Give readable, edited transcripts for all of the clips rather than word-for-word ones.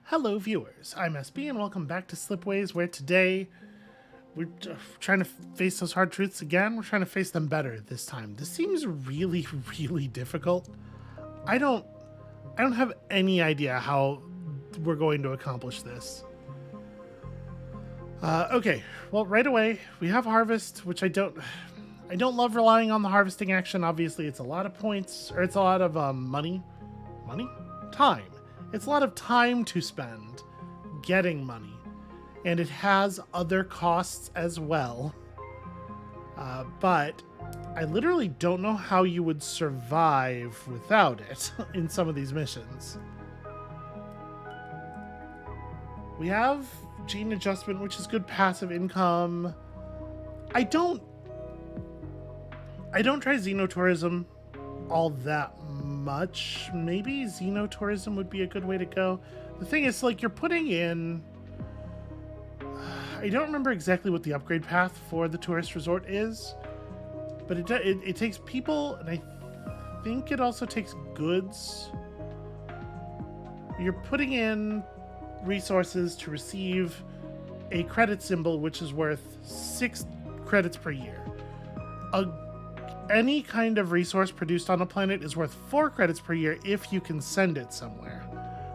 Hello viewers, I'm SB and welcome back to Slipways, where today we're trying to face those hard truths again. We're trying to face them better this time. This seems really, really difficult. I don't I don't have any idea how we're going to accomplish this. Okay, well right away we have harvest, which I don't love relying on the harvesting action. Obviously it's a lot of points, or it's a lot of money. Money? Time. It's a lot of time to spend getting money. And it has other costs as well. But I literally don't know how you would survive without it in some of these missions. We have gene adjustment, which is good passive income. I don't try xenotourism all that much. Maybe xenotourism would be a good way to go. The thing is, like, you're putting in... I don't remember exactly what the upgrade path for the tourist resort is, but it takes people, and I think it also takes goods. You're putting in resources to receive a credit symbol, which is worth 6 credits per year. Any kind of resource produced on a planet is worth 4 credits per year if you can send it somewhere.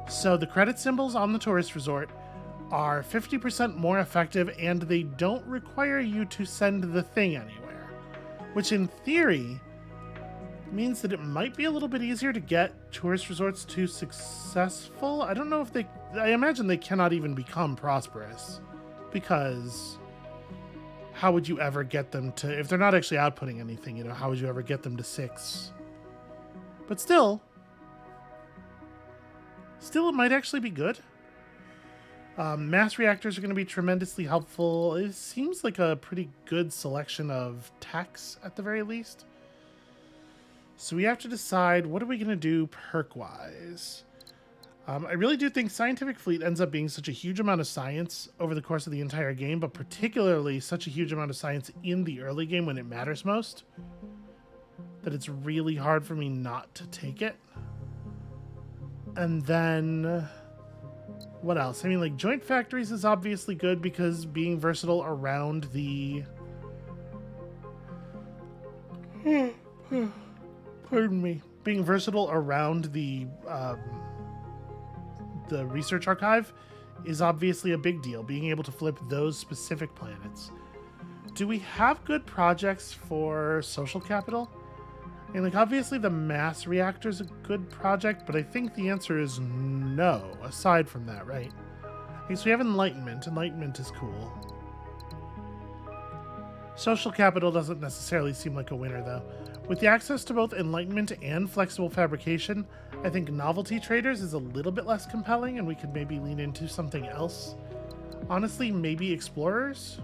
So the credit symbols on the tourist resort are 50% more effective, and they don't require you to send the thing anywhere, which in theory means that it might be a little bit easier to get tourist resorts to successful. I don't know if I imagine they cannot even become prosperous, because how would you ever get them to, if they're not actually outputting anything, how would you ever get them to 6? But still it might actually be good. Mass reactors are going to be tremendously helpful. It seems like a pretty good selection of techs at the very least. So we have to decide, what are we going to do perk-wise? I really do think Scientific Fleet ends up being such a huge amount of science over the course of the entire game, but particularly such a huge amount of science in the early game when it matters most, that it's really hard for me not to take it. And then... what else? I mean, like, joint factories is obviously good because being versatile around the... pardon me. Being versatile around the research archive is obviously a big deal. Being able to flip those specific planets. Do we have good projects for social capital? And, like, obviously the mass reactor is a good project, but I think the answer is no, aside from that, right? Okay, so we have enlightenment. Enlightenment is cool. Social capital doesn't necessarily seem like a winner, though. With the access to both enlightenment and flexible fabrication, I think novelty traders is a little bit less compelling, and we could maybe lean into something else. Honestly, maybe explorers?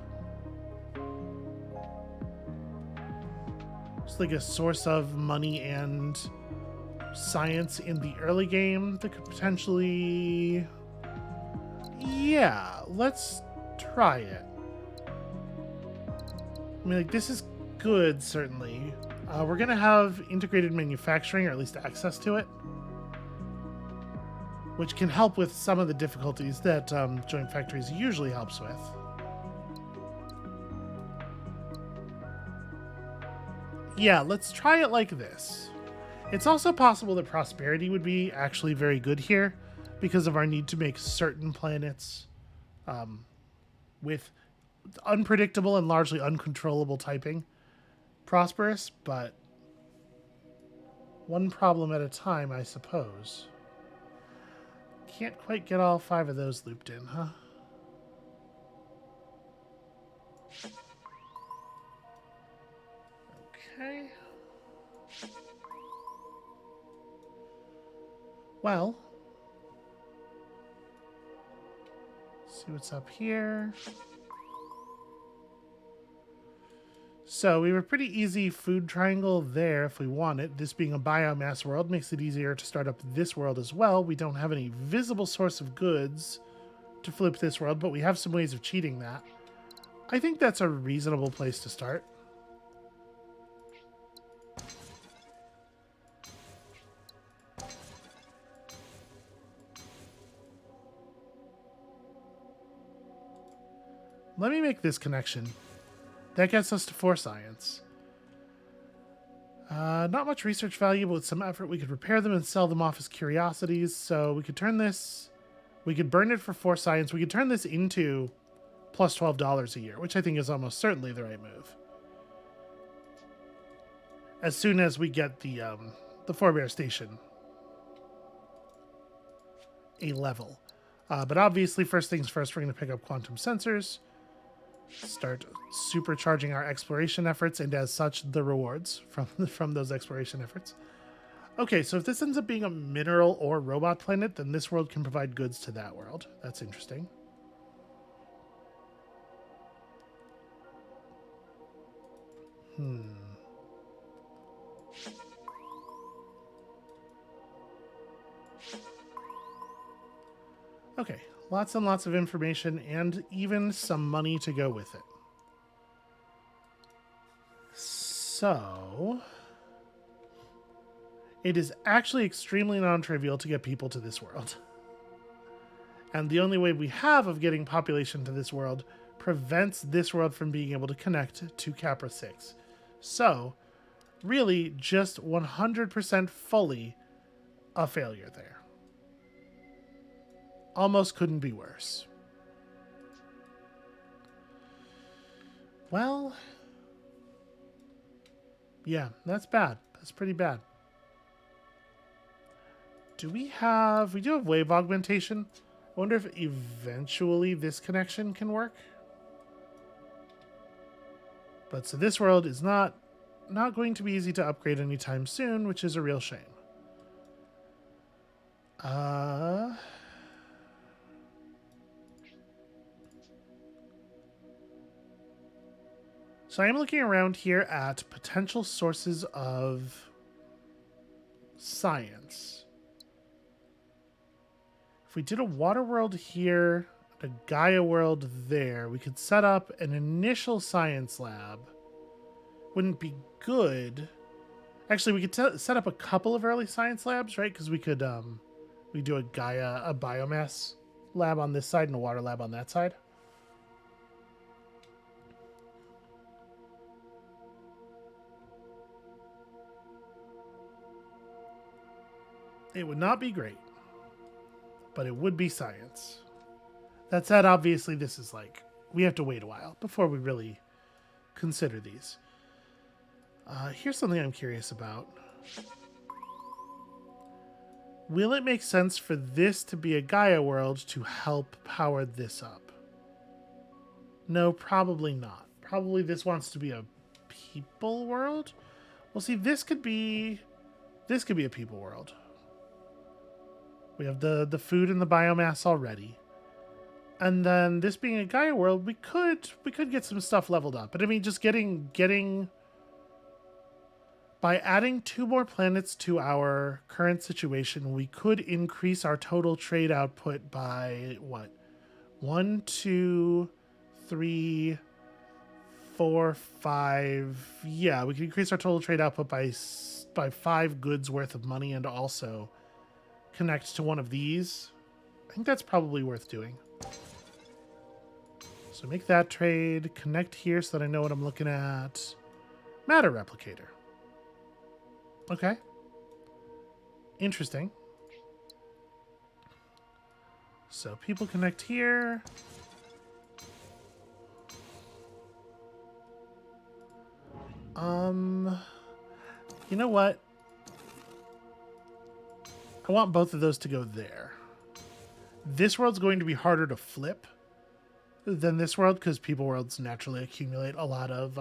It's like a source of money and science in the early game that could potentially... yeah, let's try it. I mean, like, this is good, certainly. We're going to have integrated manufacturing, or at least access to it, which can help with some of the difficulties that joint factories usually helps with. Yeah, let's try it like this. It's also possible that prosperity would be actually very good here because of our need to make certain planets with unpredictable and largely uncontrollable typing prosperous, but one problem at a time, I suppose. Can't quite get all 5 of those looped in, huh? Okay. Well, let's see what's up here. So we have a pretty easy food triangle there if we want it. This being a biomass world makes it easier to start up this world as well. We don't have any visible source of goods to flip this world, but we have some ways of cheating that. I think that's a reasonable place to start. Let me make this connection. That gets us to 4 science. Not much research value, but with some effort we could repair them and sell them off as curiosities. So we could turn this... We could burn it for 4 science. We could turn this into plus $12 a year, which I think is almost certainly the right move. As soon as we get the Forebear Station a level. But obviously, first things first, we're going to pick up quantum sensors, start supercharging our exploration efforts, and as such, the rewards from those exploration efforts. Okay, so if this ends up being a mineral or robot planet, then this world can provide goods to that world. That's interesting. Okay, lots and lots of information and even some money to go with it. So, it is actually extremely non-trivial to get people to this world. And the only way we have of getting population to this world prevents this world from being able to connect to Capra 6. So, really, just 100% fully a failure there. Almost couldn't be worse. Well, yeah, that's bad. That's pretty bad. Do we have... We do have wave augmentation. I wonder if eventually this connection can work. But so this world is not going to be easy to upgrade anytime soon, which is a real shame. So I am looking around here at potential sources of science. If we did a water world here, a Gaia world there, we could set up an initial science lab. Wouldn't be good. Actually, we could set up a couple of early science labs, right? Because we could we do a biomass lab on this side and a water lab on that side. It would not be great, but it would be science. That said, obviously, this is like, we have to wait a while before we really consider these. Here's something I'm curious about. Will it make sense for this to be a Gaia world to help power this up? No, probably not. Probably this wants to be a people world. Well, see, this could be a people world. We have the food and the biomass already. And then this being a Gaia world, we could get some stuff leveled up. But I mean, just getting by adding 2 more planets to our current situation, we could increase our total trade output by what? 1, 2, 3, 4, 5. Yeah, we could increase our total trade output by 5 goods worth of money and also connect to one of these. I think that's probably worth doing. So make that trade, connect here so that I know what I'm looking at. Matter replicator. Okay. Interesting. So people connect here. You know what? I want both of those to go there. This world's going to be harder to flip than this world because people worlds naturally accumulate a lot of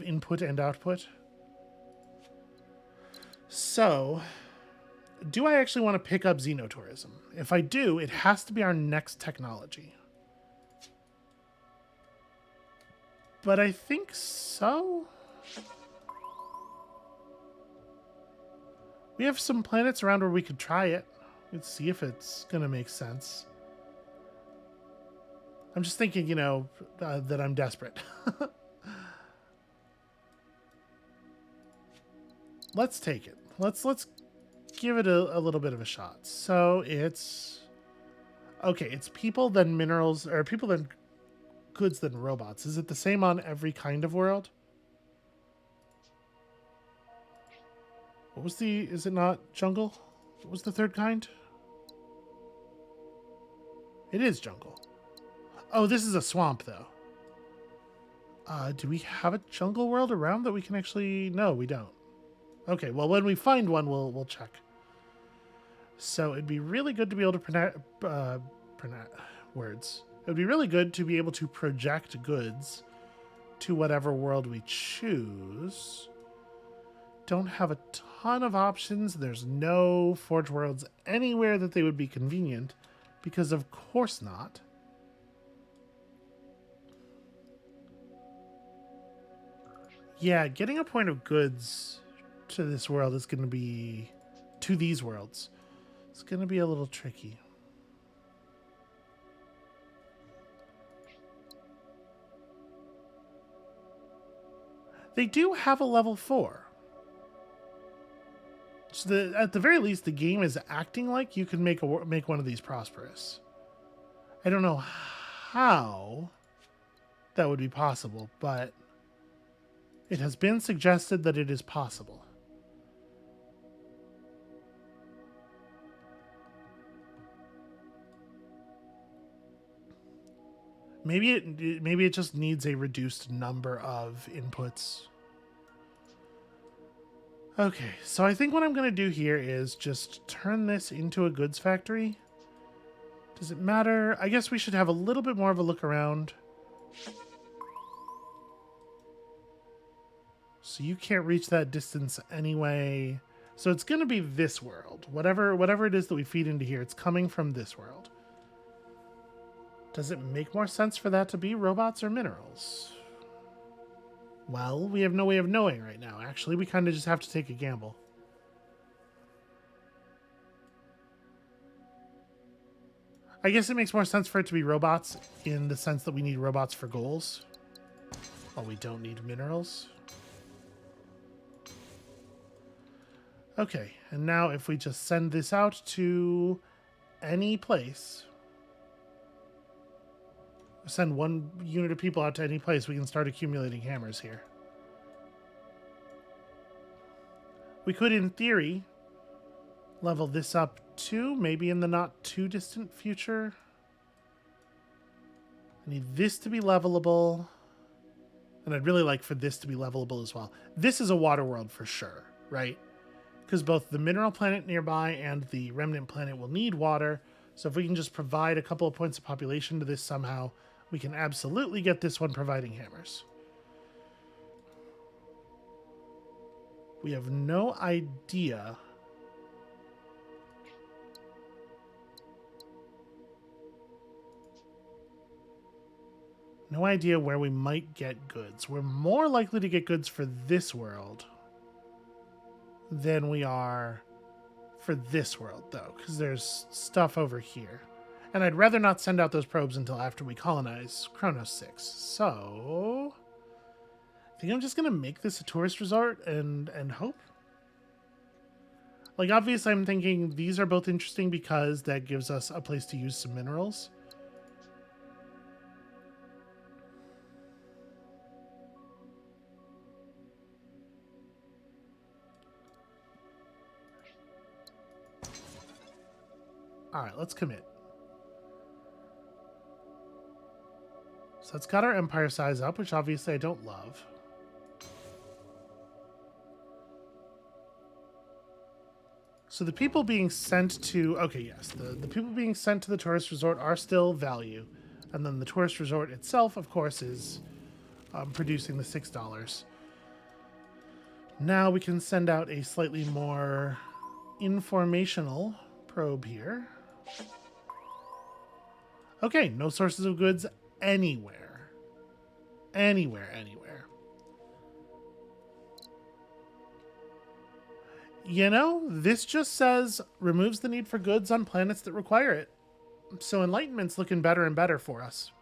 input and output. So, do I actually want to pick up xenotourism? If I do, it has to be our next technology. But I think so. We have some planets around where we could try it. Let's see if it's going to make sense. I'm just thinking, you know, that I'm desperate. Let's take it. Let's give it a little bit of a shot. So it's... Okay, it's people, then minerals, or people, then goods than robots. Is it the same on every kind of world? What was the... Is it not jungle? What was the third kind? It is jungle. Oh, this is a swamp, though. Do we have a jungle world around that we can actually... No, we don't. Okay, well, when we find one, we'll check. So it'd be really good to be able to pronounce words. It would be really good to be able to project goods to whatever world we choose. Don't have a ton of options. There's no Forge worlds anywhere that they would be convenient, because of course not. Yeah, getting a point of goods to this world is going to be... To these worlds. It's going to be a little tricky. They do have a level 4. So at the very least, the game is acting like you can make one of these prosperous. I don't know how that would be possible, but it has been suggested that it is possible. Maybe it just needs a reduced number of inputs. Okay, so I think what I'm going to do here is just turn this into a goods factory. Does it matter? I guess we should have a little bit more of a look around. So you can't reach that distance anyway. So it's going to be this world. Whatever it is that we feed into here, it's coming from this world. Does it make more sense for that to be robots or minerals? Well, we have no way of knowing right now. Actually, we kind of just have to take a gamble. I guess it makes more sense for it to be robots in the sense that we need robots for goals. Oh, we don't need minerals. Okay, and now if we just send this out to any place, send one unit of people out to any place, we can start accumulating hammers here. We could, in theory, level this up too, maybe in the not too distant future. I need this to be levelable, and I'd really like for this to be levelable as well. This is a water world for sure, right? Because both the mineral planet nearby and the remnant planet will need water, so if we can just provide a couple of points of population to this somehow, we can absolutely get this one providing hammers. We have no idea. No idea where we might get goods. We're more likely to get goods for this world than we are for this world, though, because there's stuff over here. And I'd rather not send out those probes until after we colonize Chronos 6. So I think I'm just going to make this a tourist resort and hope. Like, obviously, I'm thinking these are both interesting because that gives us a place to use some minerals. All right, let's commit. So it's got our empire size up, which obviously I don't love. So the people being sent to... Okay, yes. The people being sent to the tourist resort are still value. And then the tourist resort itself, of course, is producing the $6. Now we can send out a slightly more informational probe here. Okay, no sources of goods anywhere. Anywhere. You know, this just says removes the need for goods on planets that require it. So Enlightenment's looking better and better for us.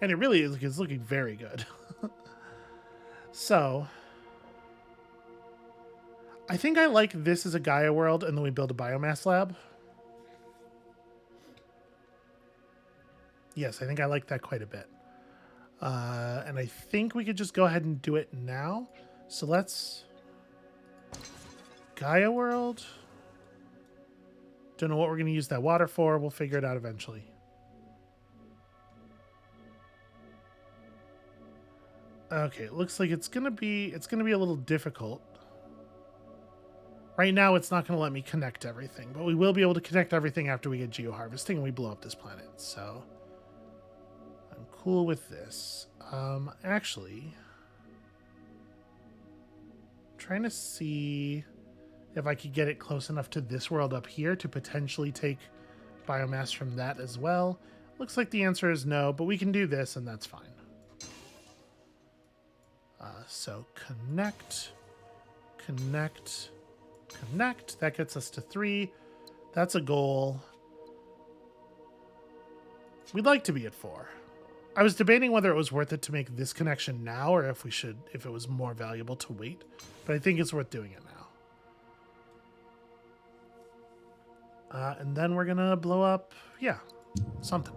And it really is, it's looking very good. So I think I like this as a Gaia world, and then we build a biomass lab. Yes, I think I like that quite a bit. And I think we could just go ahead and do it now. So let's... Gaia World. Don't know what we're going to use that water for. We'll figure it out eventually. Okay, it looks like it's gonna be a little difficult. Right now, it's not going to let me connect everything, but we will be able to connect everything after we get geoharvesting and we blow up this planet. So I'm cool with this. Actually, trying to see if I could get it close enough to this world up here to potentially take biomass from that as well. Looks like the answer is no, but we can do this and that's fine. So connect. That gets us to 3. That's a goal. We'd like to be at 4. I was debating whether it was worth it to make this connection now or if it was more valuable to wait, but I think it's worth doing it now. And then we're gonna blow up, something.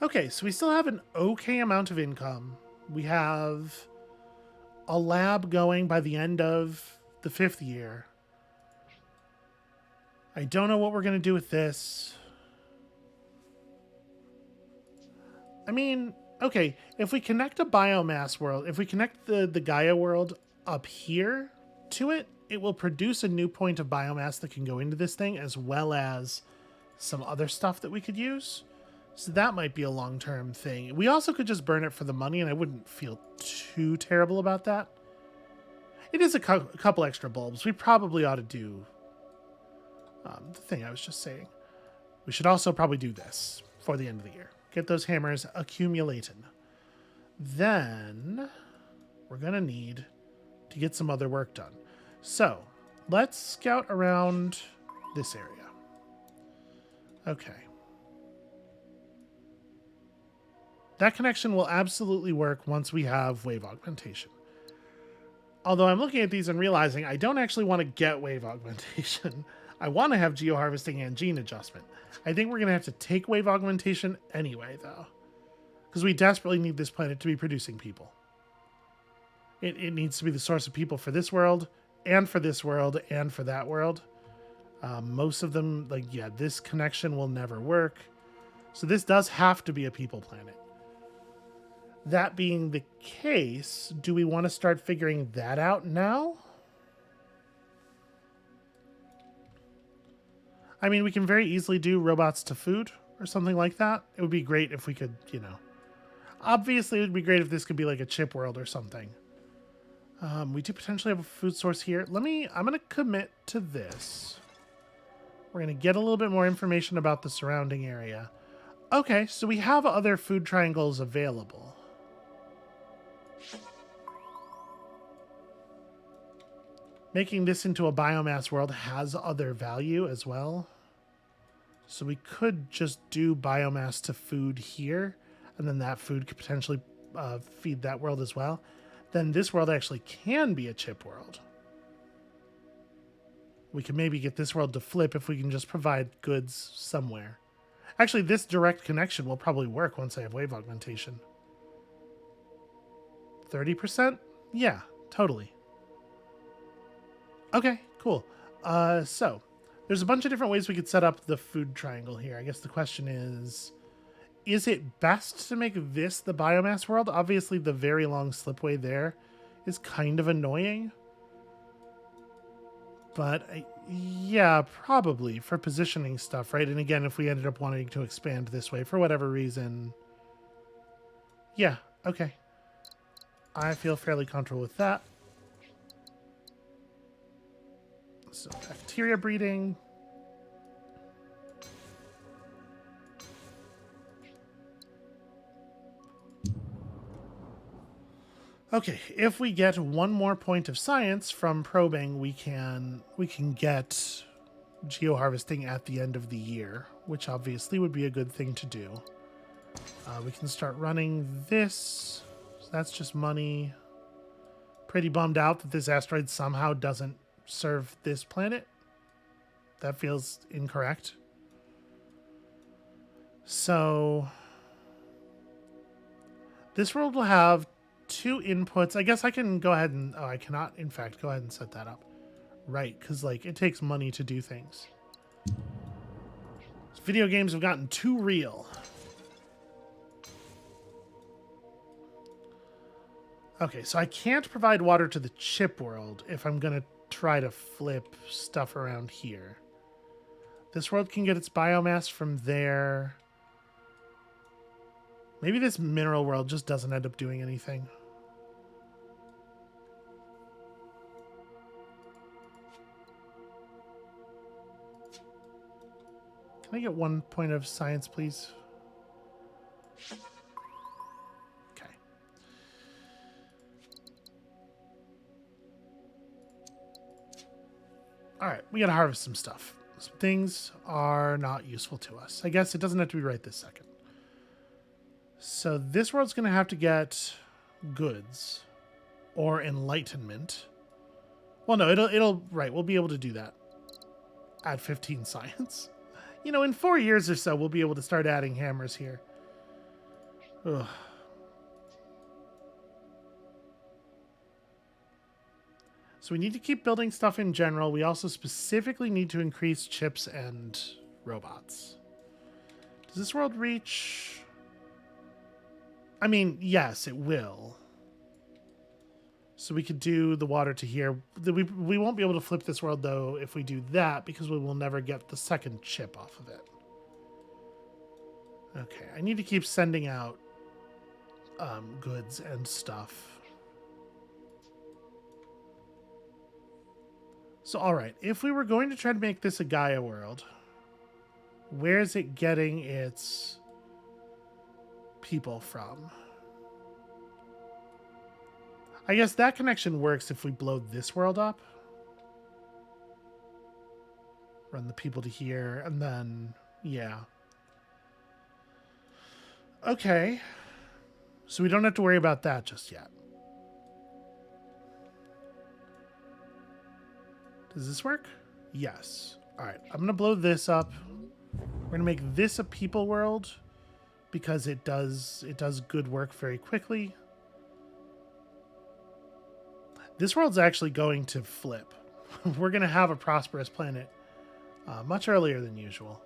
Okay, so we still have an okay amount of income. We have a lab going by the end of the 5th year. I don't know what we're going to do with this. I mean, okay, if we connect a biomass world, if we connect the Gaia world up here to it, it will produce a new point of biomass that can go into this thing, as well as some other stuff that we could use. So that might be a long-term thing. We also could just burn it for the money, and I wouldn't feel too terrible about that. It is a couple extra bulbs. We probably ought to do the thing I was just saying. We should also probably do this for the end of the year. Get those hammers accumulating. Then we're going to need to get some other work done. So let's scout around this area. Okay. That connection will absolutely work once we have wave augmentation. Although I'm looking at these and realizing I don't actually want to get wave augmentation. I want to have geoharvesting and gene adjustment. I think we're going to have to take wave augmentation anyway, though. Because we desperately need this planet to be producing people. It needs to be the source of people for this world, and for this world, and for that world. Most of them, this connection will never work. So this does have to be a people planet. That being the case, do we want to start figuring that out now? I mean, we can very easily do robots to food or something like that. It would be great if we could, Obviously, it would be great if this could be like a chip world or something. We do potentially have a food source here. I'm going to commit to this. We're going to get a little bit more information about the surrounding area. Okay, so we have other food triangles available. Making this into a biomass world has other value as well. So we could just do biomass to food here, and then that food could potentially feed that world as well. Then this world actually can be a chip world. We can maybe get this world to flip if we can just provide goods somewhere. Actually, this direct connection will probably work once I have wave augmentation. 30%? Yeah, totally. Okay, cool. So there's a bunch of different ways we could set up the food triangle here. I guess the question is it best to make this the biomass world? Obviously, the very long slipway there is kind of annoying. But yeah, probably for positioning stuff, right? And again, if we ended up wanting to expand this way for whatever reason. Yeah, okay. I feel fairly comfortable with that. So bacteria breeding. Okay, if we get one more point of science from probing, we can get geoharvesting at the end of the year, which obviously would be a good thing to do. We can start running this. So that's just money. Pretty bummed out that this asteroid somehow doesn't serve this planet. That feels incorrect. So this world will have 2 inputs. I guess I can go ahead and... Oh, I cannot, in fact, go ahead and set that up. Right, because, like, it takes money to do things. Video games have gotten too real. Okay, so I can't provide water to the chip world if I'm going to try to flip stuff around here. This world can get its biomass from there. Maybe this mineral world just doesn't end up doing anything. Can I get 1 point of science, please? Okay. All right, we gotta harvest some stuff. Some things are not useful to us. I guess it doesn't have to be right this second. So this world's gonna have to get goods or enlightenment. Well, no, it'll right. We'll be able to do that at 15 science. You know, in 4 years or so, we'll be able to start adding hammers here. Ugh. So we need to keep building stuff in general. We also specifically need to increase chips and robots. Does this world reach... I mean, yes, it will. So we could do the water to here. We won't be able to flip this world, though, if we do that, because we will never get the second chip off of it. Okay, I need to keep sending out goods and stuff. So, all right, if we were going to try to make this a Gaia world, where is it getting its people from? I guess that connection works if we blow this world up. Run the people to here, and then, yeah. Okay. So we don't have to worry about that just yet. Does this work? Yes. All right, I'm going to blow this up. We're going to make this a people world because it does good work very quickly. This world's actually going to flip. We're going to have a prosperous planet much earlier than usual.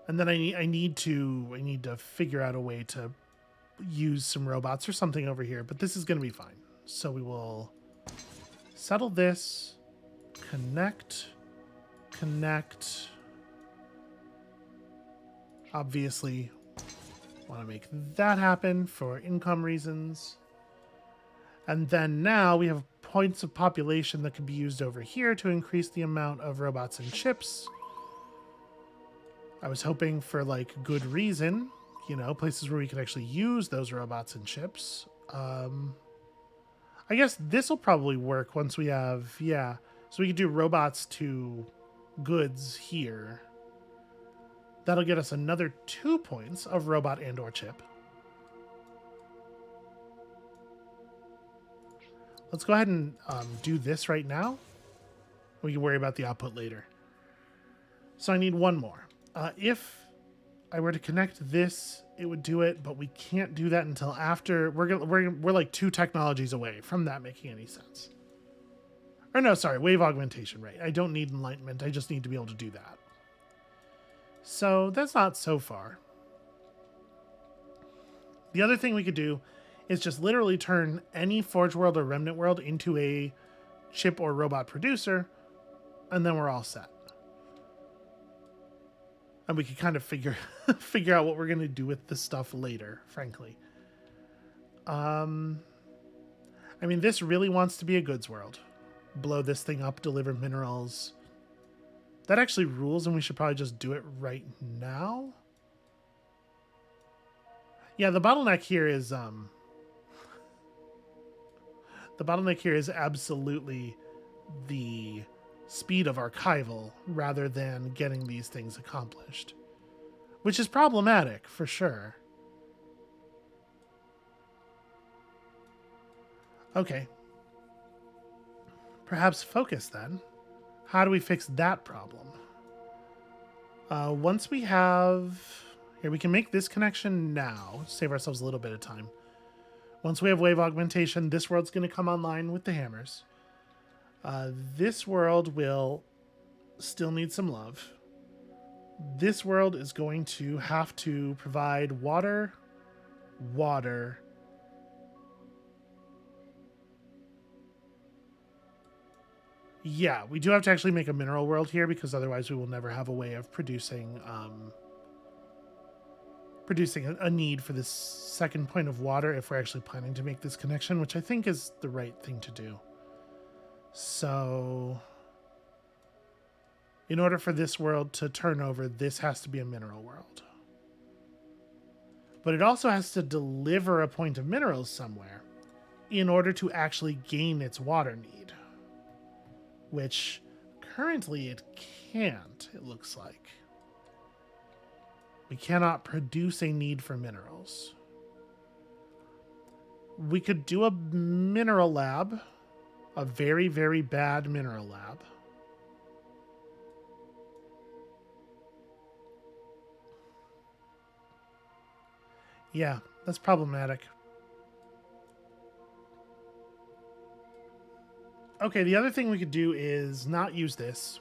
And then I need to figure out a way to use some robots or something over here, but this is going to be fine. So we will settle this, connect. Obviously, want to make that happen for income reasons. And then now we have points of population that can be used over here to increase the amount of robots and chips. I was hoping for, like, good reason, you know, places where we could actually use those robots and chips. I guess this will probably work once we have, yeah. So we could do robots to goods here. That'll get us another 2 points of robot and or chip. Let's go ahead and do this right now. We can worry about the output later. So I need one more. If I were to connect this, it would do it, but we can't do that until after. We're like 2 technologies away from that making any sense. Or no, sorry, wave augmentation, right? I don't need enlightenment. I just need to be able to do that. So that's not so far. The other thing we could do is just literally turn any Forge World or Remnant World into a chip or robot producer, and then we're all set. And we can kind of figure out what we're going to do with this stuff later, frankly. I mean, this really wants to be a goods world. Blow this thing up, deliver minerals. That actually rules, and we should probably just do it right now. Yeah, the bottleneck here is... the bottleneck here is absolutely the speed of archival rather than getting these things accomplished, which is problematic for sure. Okay. Perhaps focus then. How do we fix that problem? Once we have... Here, we can make this connection now. Save ourselves a little bit of time. Once we have wave augmentation, this world's going to come online with the hammers. This world will still need some love. This world is going to have to provide water. Yeah, we do have to actually make a mineral world here because otherwise we will never have a way of producing a need for this second point of water if we're actually planning to make this connection, which I think is the right thing to do. So in order for this world to turn over, this has to be a mineral world. But it also has to deliver a point of minerals somewhere in order to actually gain its water need, which currently it can't, it looks like. We cannot produce a need for minerals. We could do a mineral lab, a very, very bad mineral lab. Yeah, that's problematic. Okay, the other thing we could do is not use this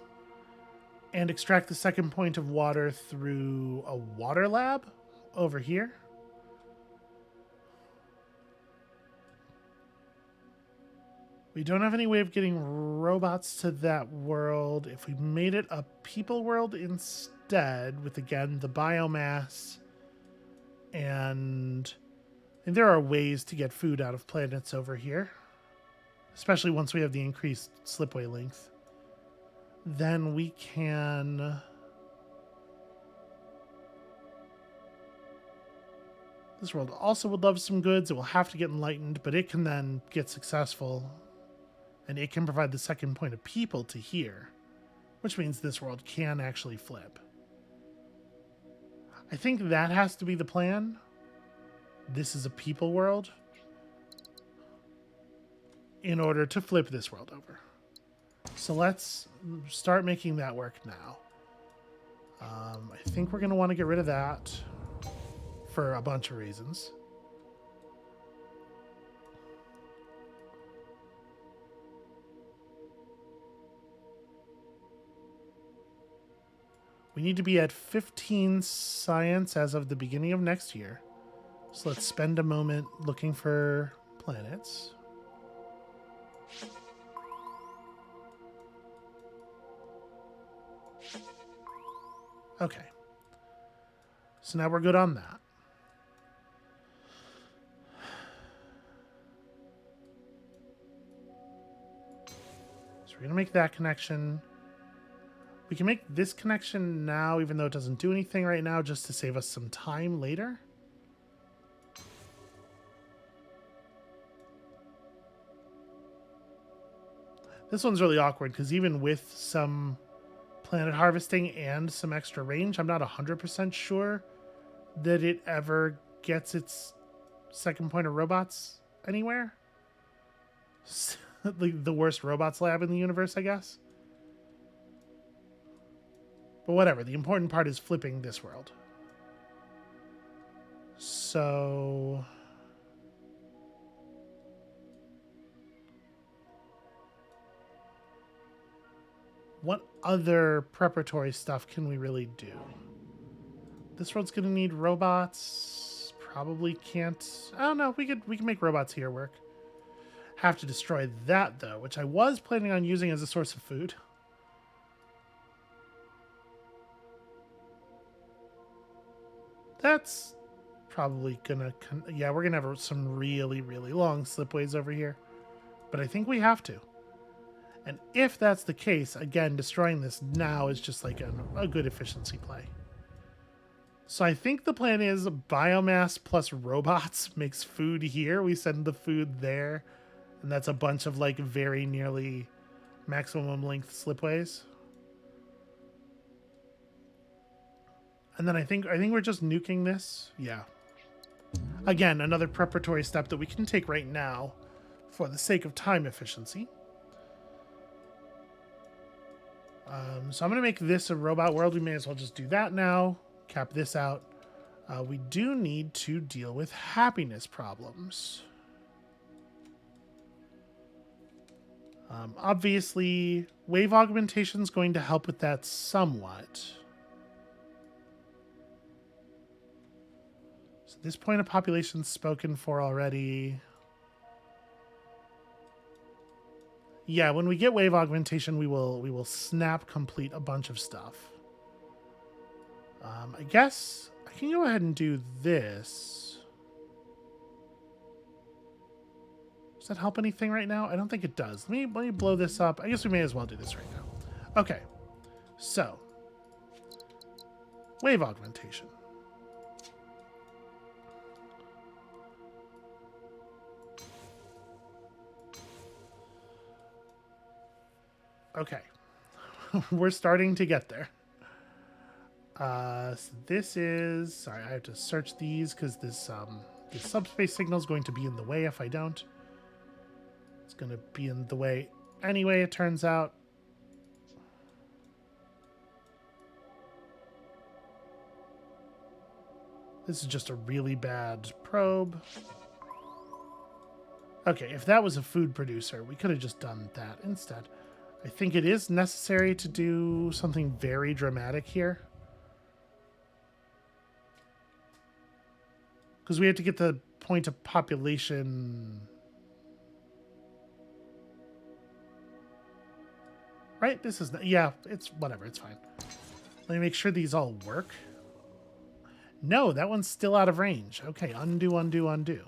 and extract the second point of water through a water lab over here. We don't have any way of getting robots to that world. If we made it a people world instead, with, again, the biomass, and there are ways to get food out of planets over here, especially once we have the increased slipway length, then we can... This world also would love some goods. It will have to get enlightened, but it can then get successful, and it can provide the second point of people to here, which means this world can actually flip. I think that has to be the plan. This is a people world in order to flip this world over. So let's start making that work now. I think we're going to want to get rid of that for a bunch of reasons. We need to be at 15 science as of the beginning of next year. So let's spend a moment looking for planets. Okay. So now we're good on that. So we're going to make that connection. We can make this connection now, even though it doesn't do anything right now, just to save us some time later. This one's really awkward because even with some planet harvesting and some extra range, I'm not 100% sure that it ever gets its second point of robots anywhere. The worst robots lab in the universe, I guess. But whatever, the important part is flipping this world. So... what other preparatory stuff can we really do? This world's gonna need robots. Probably can't... I don't know, we can make robots here work. Have to destroy that, though, which I was planning on using as a source of food. That's probably gonna... yeah, we're gonna have some really, really long slipways over here. But I think we have to. And if that's the case, again, destroying this now is just like a good efficiency play. So I think the plan is biomass plus robots makes food here. We send the food there. And that's a bunch of like very nearly maximum length slipways. And then I think we're just nuking this. Yeah. Again, another preparatory step that we can take right now for the sake of time efficiency. So I'm going to make this a robot world. We may as well just do that now. Cap this out. We do need to deal with happiness problems. Obviously, wave augmentation is going to help with that somewhat. So this point of population is spoken for already. Yeah, when we get wave augmentation, we will snap complete a bunch of stuff. I guess I can go ahead and do this. Does that help anything right now? I don't think it does. Let me blow this up. I guess we may as well do this right now. Okay, so wave augmentation. Okay, we're starting to get there. So this is, sorry, I have to search these because this subspace signal is going to be in the way if I don't. It's going to be in the way anyway, it turns out. This is just a really bad probe. Okay, if that was a food producer, we could have just done that instead. I think it is necessary to do something very dramatic here. Because we have to get the point of population... Right? This is... Yeah, it's whatever. It's fine. Let me make sure these all work. No, that one's still out of range. Okay, undo, undo, undo.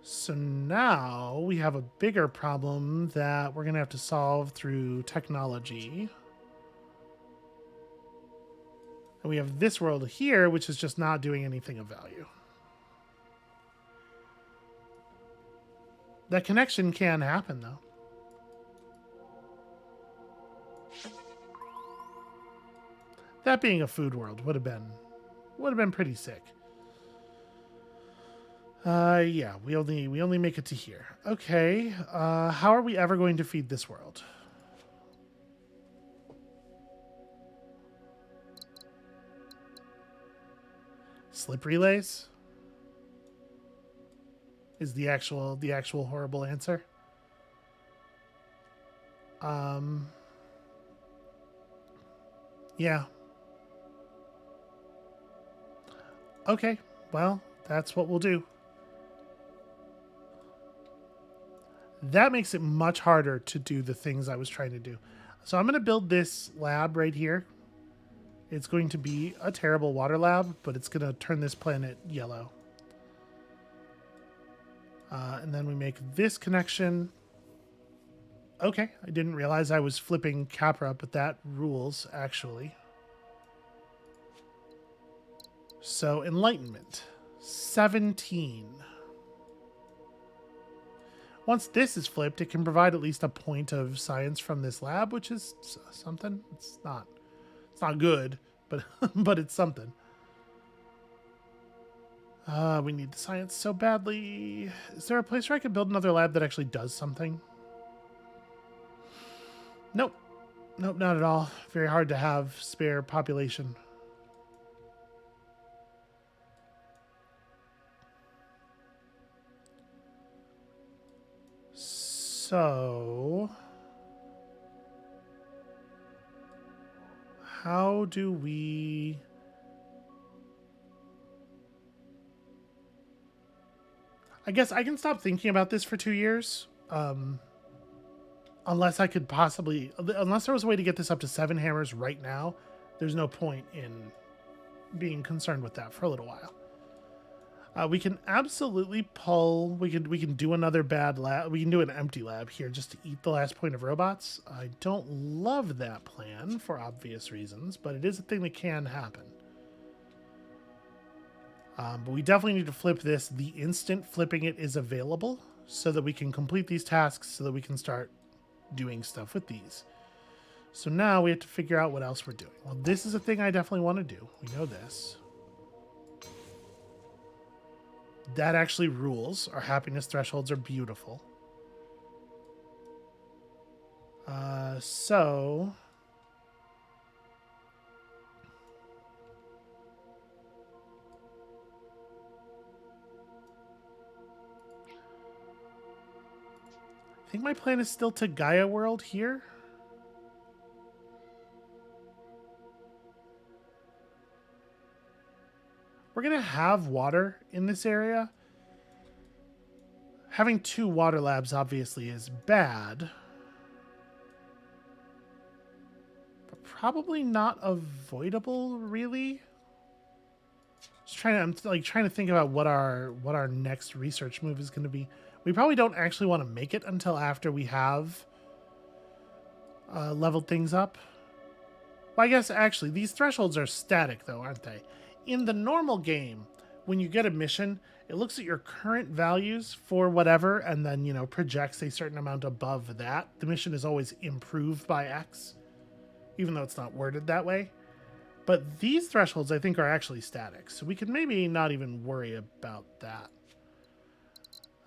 So now we have a bigger problem that we're going to have to solve through technology. And we have this world here, which is just not doing anything of value. That connection can happen, though. That being a food world would have been pretty sick. Yeah, we only make it to here. Okay, how are we ever going to feed this world? Slip relays is the actual horrible answer. Yeah. Okay, well, that's what we'll do. That makes it much harder to do the things I was trying to do. So I'm going to build this lab right here. It's going to be a terrible water lab, but it's going to turn this planet yellow. And then we make this connection. Okay, I didn't realize I was flipping Capra, but that rules, actually. So, Enlightenment. 17. Once this is flipped, it can provide at least a point of science from this lab, which is something. It's not good, but but it's something. We need the science so badly. Is there a place where I could build another lab that actually does something? Nope. Nope, not at all. Very hard to have spare population. So, how do we... I guess I can stop thinking about this for 2 years. Unless I could possibly... Unless there was a way to get this up to 7 hammers right now, there's no point in being concerned with that for a little while. We can absolutely pull... We can do another bad lab. We can do an empty lab here just to eat the last point of robots. I don't love that plan for obvious reasons, but it is a thing that can happen. But we definitely need to flip this the instant flipping it is available so that we can complete these tasks so that we can start doing stuff with these. So now we have to figure out what else we're doing. Well, this is a thing I definitely want to do. We know this. That actually rules. Our happiness thresholds are beautiful. So I think my plan is still to Gaia World here. We're going to have water in this area. Having 2 water labs obviously is bad. But probably not avoidable, really. I'm trying to think about what our next research move is going to be. We probably don't actually want to make it until after we have leveled things up. Well, I guess actually these thresholds are static though, aren't they? In the normal game, when you get a mission, it looks at your current values for whatever and then, projects a certain amount above that. The mission is always improved by X, even though it's not worded that way. But these thresholds, I think, are actually static, so we could maybe not even worry about that.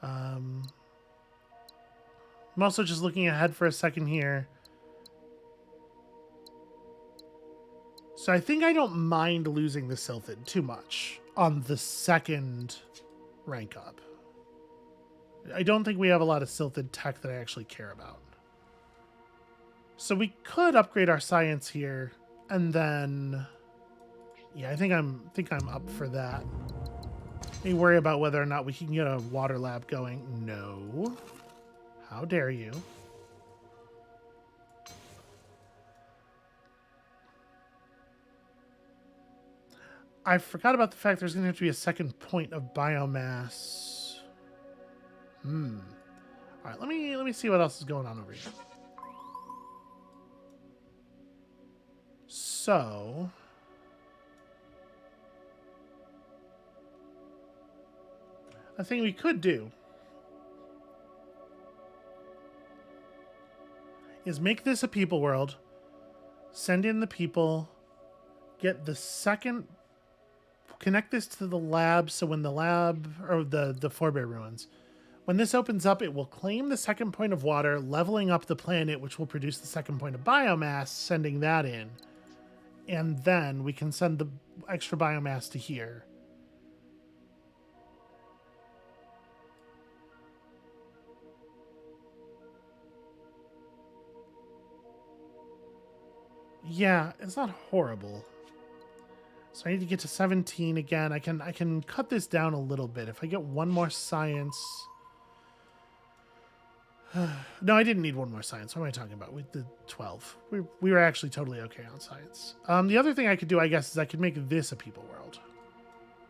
I'm also just looking ahead for a second here. So I think I don't mind losing the Sylphid too much on the second rank up. I don't think we have a lot of Sylphid tech that I actually care about. So we could upgrade our science here, and then, yeah, I think I'm up for that. May worry about whether or not we can get a water lab going. No. How dare you? I forgot about the fact there's going to have to be a second point of biomass. All right, let me see what else is going on over here. So, a thing we could do is make this a people world, send in the people, get the second, connect this to the lab, so when the lab, or the Forebear Ruins, when this opens up, it will claim the second point of water, leveling up the planet, which will produce the second point of biomass, sending that in. And then we can send the extra biomass to here. Yeah, it's not horrible. So I need to get to 17 again. I can cut this down a little bit. If I get one more science... No, I didn't need one more science. What am I talking about? With the 12. We were actually totally okay on science. The other thing I could do, I guess, is I could make this a people world.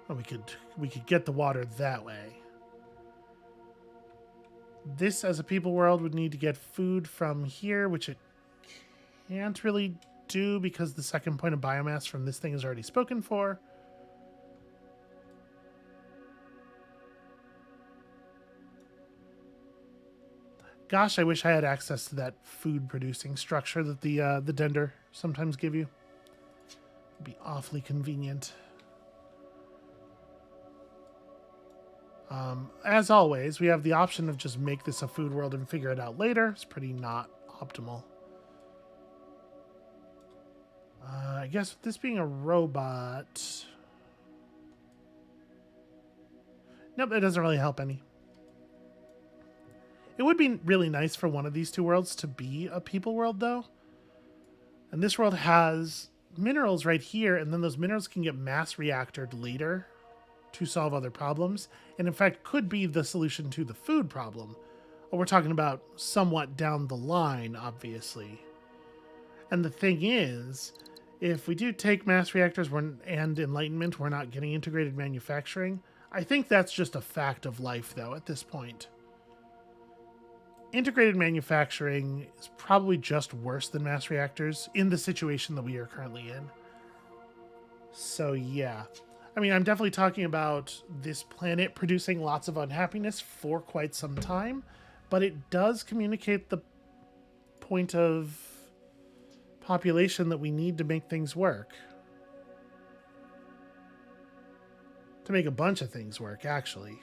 Or we could get the water that way. This as a people world would need to get food from here, which it can't really do because the second point of biomass from this thing is already spoken for. Gosh, I wish I had access to that food producing structure that the Dender sometimes give you. It'd be awfully convenient. As always, we have the option of just make this a food world and figure it out later. It's pretty not optimal. I guess with this being a robot... Nope, that doesn't really help any. It would be really nice for one of these two worlds to be a people world, though. And this world has minerals right here, and then those minerals can get mass reactored later to solve other problems, and in fact could be the solution to the food problem. Or we're talking about somewhat down the line, obviously. And the thing is, if we do take mass reactors and enlightenment, we're not getting integrated manufacturing. I think that's just a fact of life, though, at this point. Integrated manufacturing is probably just worse than mass reactors in the situation that we are currently in. So, yeah. I mean, I'm definitely talking about this planet producing lots of unhappiness for quite some time, but it does communicate the point of population that we need to make things work. To make a bunch of things work, actually.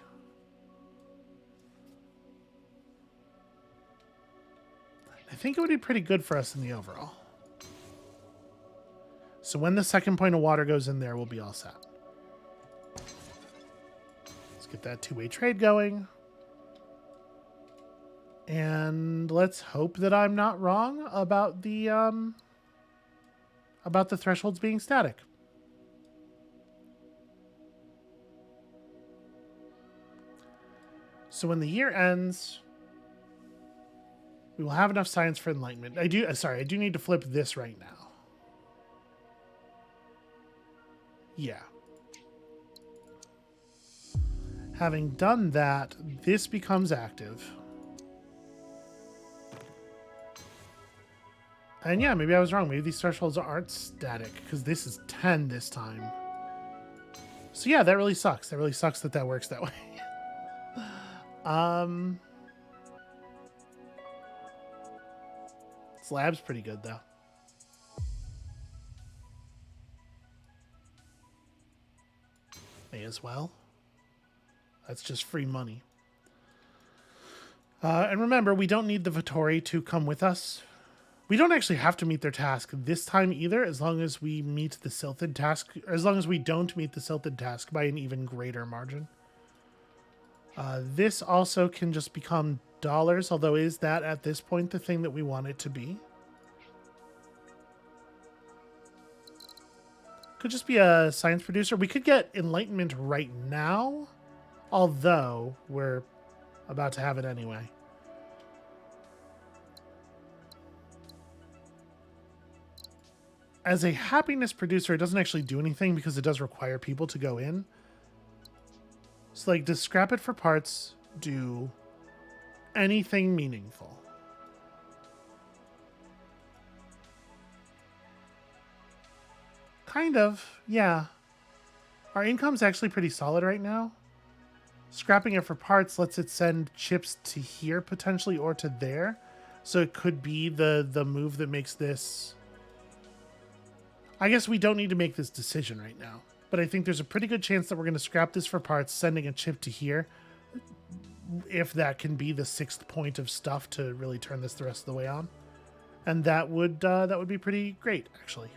I think it would be pretty good for us in the overall. So when the second point of water goes in there, we'll be all set. Let's get that two-way trade going. And let's hope that I'm not wrong about the thresholds being static. So when the year ends, we will have enough science for enlightenment. I do need to flip this right now. Yeah. Having done that, this becomes active. And yeah, maybe I was wrong. Maybe these thresholds aren't static because this is 10 this time. So yeah, that really sucks. That really sucks that that works that way. Slab's pretty good though. May as well. That's just free money. And remember, we don't need the Vittori to come with us. We don't actually have to meet their task this time either, as long as we meet the Silted task, or as long as we don't meet the Silted task by an even greater margin. This also can just become dollars, although is that at this point the thing that we want it to be? Could just be a science producer. We could get enlightenment right now, although we're about to have it anyway. As a happiness producer, it doesn't actually do anything because it does require people to go in. So, like, does scrap it for parts do anything meaningful? Kind of, yeah. Our income's actually pretty solid right now. Scrapping it for parts lets it send chips to here, potentially, or to there. So it could be the move that makes this... I guess we don't need to make this decision right now. But I think there's a pretty good chance that we're going to scrap this for parts, sending a chip to here. If that can be the 6th point of stuff to really turn this the rest of the way on. And that would be pretty great, actually.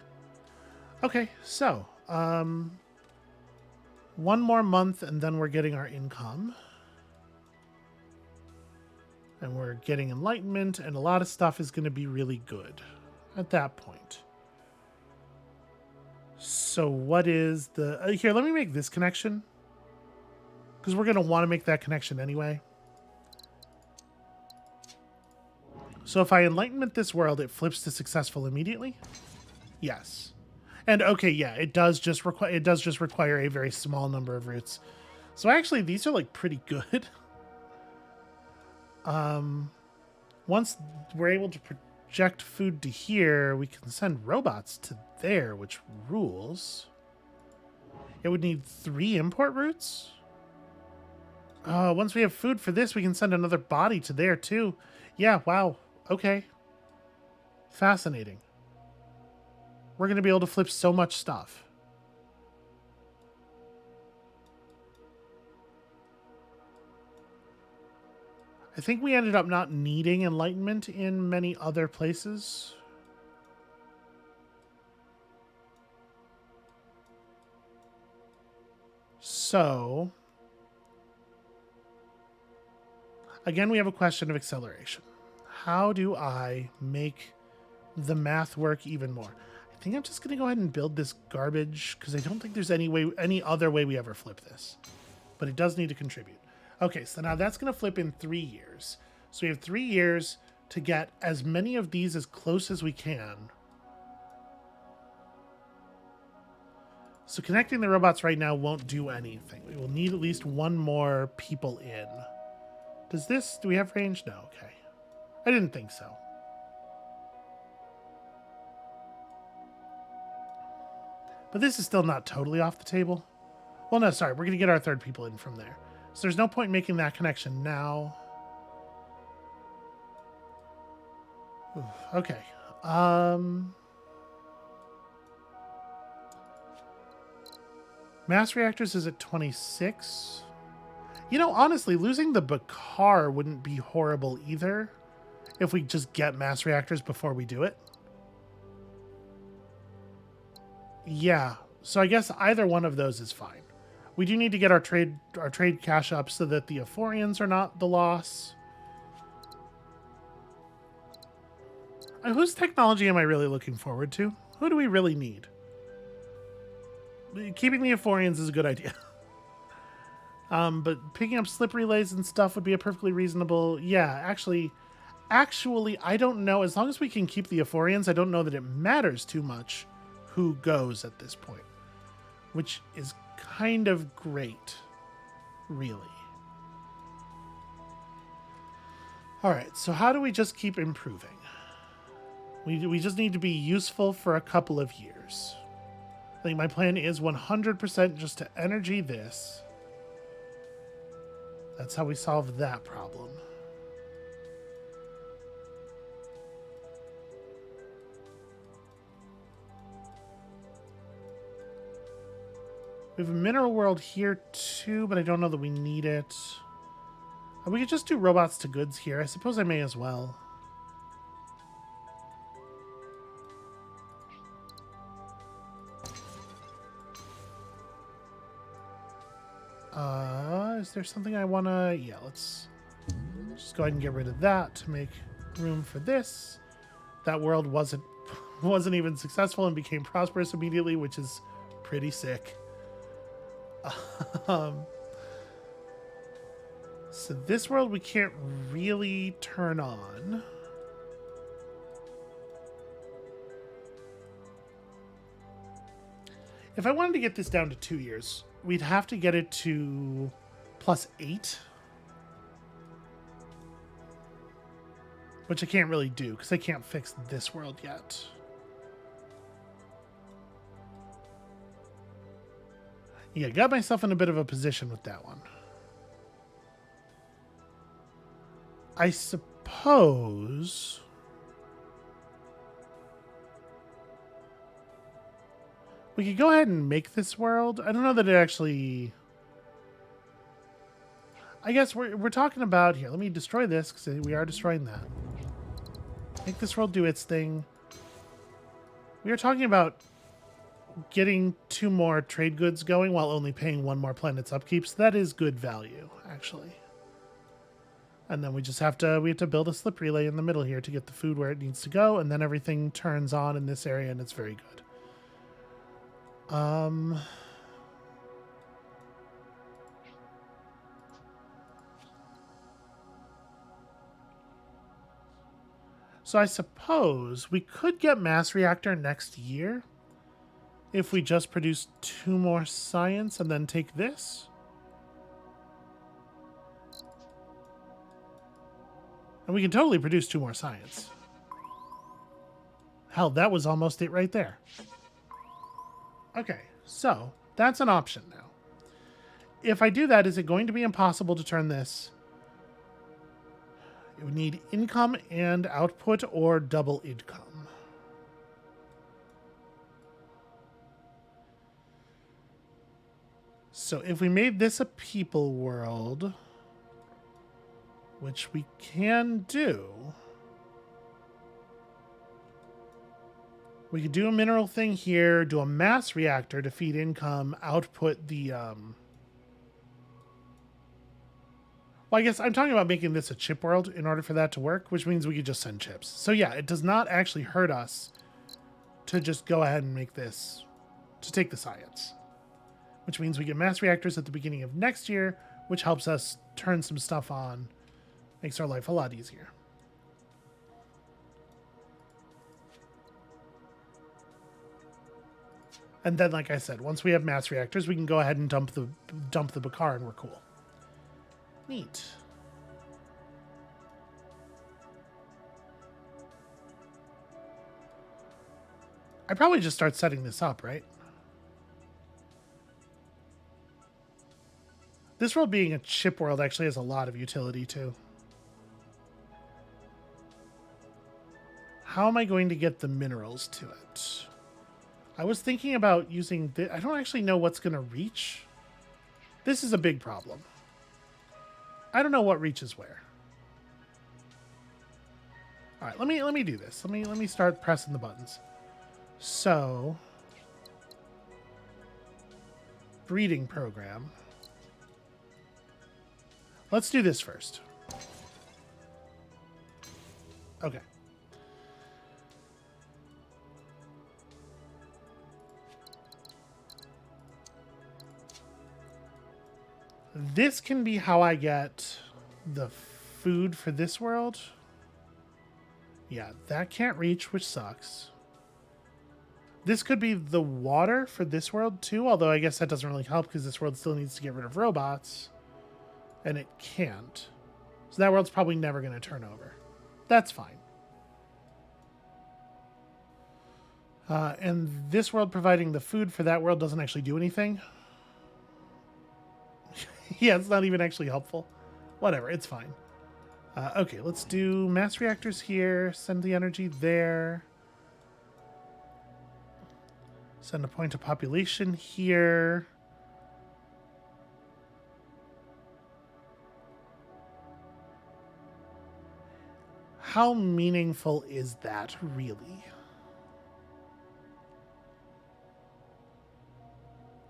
Okay, so... one more month and then we're getting our income. And we're getting enlightenment, and a lot of stuff is going to be really good at that point. So what is the... here, let me make this connection. Because we're going to want to make that connection anyway. So if I enlightenment this world, it flips to successful immediately? Yes. And okay, yeah, it does just require a very small number of roots. So actually, these are like pretty good. Once we're able to project food to here, we can send robots to there, which rules. It would need 3 import routes. Once we have food for this, we can send another body to there too. Yeah, wow. Okay. Fascinating. We're going to be able to flip so much stuff. I think we ended up not needing enlightenment in many other places. So, again, we have a question of acceleration. How do I make the math work even more? I think I'm just going to go ahead and build this garbage because I don't think there's any other way we ever flip this. But it does need to contribute. Okay, so now that's going to flip in 3 years. So we have 3 years to get as many of these as close as we can. So connecting the robots right now won't do anything. We will need at least 1 more people in. Do we have range? No, okay. I didn't think so. But this is still not totally off the table. Well, no, sorry. We're going to get our 3rd people in from there. So there's no point in making that connection now. Oof, okay. Mass reactors is at 26. You know, honestly, losing the Bakar wouldn't be horrible either. if we just get mass reactors before we do it. Yeah, so I guess either one of those is fine. We do need to get our trade cash up so that the Euphorians are not the loss. Whose technology am I really looking forward to? Who do we really need? Keeping the Euphorians is a good idea. But picking up slip relays and stuff would be a perfectly reasonable... Yeah, actually, I don't know. As long as we can keep the Euphorians, I don't know that it matters too much who goes at this point. Which is kind of great, really. Alright, so how do we just keep improving? We just need to be useful for a couple of years. I think my plan is 100% just to energy this. That's how we solve that problem. We have a mineral world here too, but I don't know that we need it. We could just do robots to goods here. I suppose I may as well. Is there something I want to... Yeah, let's just go ahead and get rid of that to make room for this. That world wasn't even successful and became prosperous immediately, which is pretty sick. So this world we can't really turn on. If I wanted to get this down to 2 years, we'd have to get it to +8. Which I can't really do, because I can't fix this world yet. Yeah, got myself in a bit of a position with that one. I suppose... we could go ahead and make this world. I don't know that it actually... I guess we're talking about... Here, let me destroy this, because we are destroying that. Make this world do its thing. We are talking about getting 2 more trade goods going while only paying 1 more planet's upkeep. So that is good value, actually. And then we just have to build a slip relay in the middle here to get the food where it needs to go, and then everything turns on in this area and it's very good. So I suppose we could get mass reactor next year if we just produce 2 more science and then take this. And we can totally produce 2 more science. Hell, that was almost it right there. Okay, so that's an option now. If I do that, is it going to be impossible to turn this? It would need income and output or double income. So if we made this a people world, which we can do, we could do a mineral thing here, do a mass reactor to feed income, output the... Well, I guess I'm talking about making this a chip world in order for that to work, which means we could just send chips. So yeah, it does not actually hurt us to just go ahead and make this, to take the science. Which means we get mass reactors at the beginning of next year, which helps us turn some stuff on, makes our life a lot easier. And then, like I said, once we have mass reactors, we can go ahead and dump the Bakar and we're cool. Neat. I probably just start setting this up, right? This world being a chip world actually has a lot of utility too. How am I going to get the minerals to it? I was thinking about using this. I don't actually know what's going to reach. This is a big problem. I don't know what reaches where. All right, let me do this. Let me start pressing the buttons. So, breeding program. Let's do this first. Okay. This can be how I get the food for this world. Yeah, that can't reach, which sucks. This could be the water for this world too, although I guess that doesn't really help because this world still needs to get rid of robots. And it can't. So that world's probably never going to turn over. That's fine. And this world providing the food for that world doesn't actually do anything. Yeah, it's not even actually helpful. Whatever, it's fine. Okay, let's do mass reactors here. Send the energy there. Send a point of population here. How meaningful is that, really?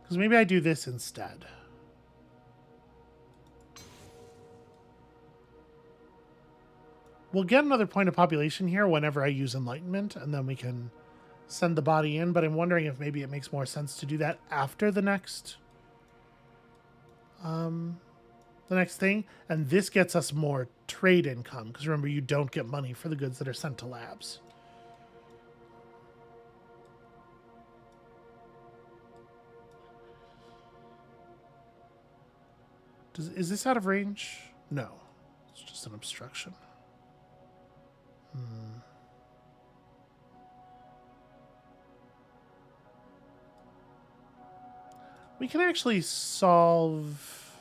Because maybe I do this instead. We'll get another point of population here whenever I use Enlightenment, and then we can send the body in, but I'm wondering if maybe it makes more sense to do that after the next thing. And this gets us more trade income, because remember, you don't get money for the goods that are sent to labs. Is this out of range? No. It's just an obstruction. We can actually solve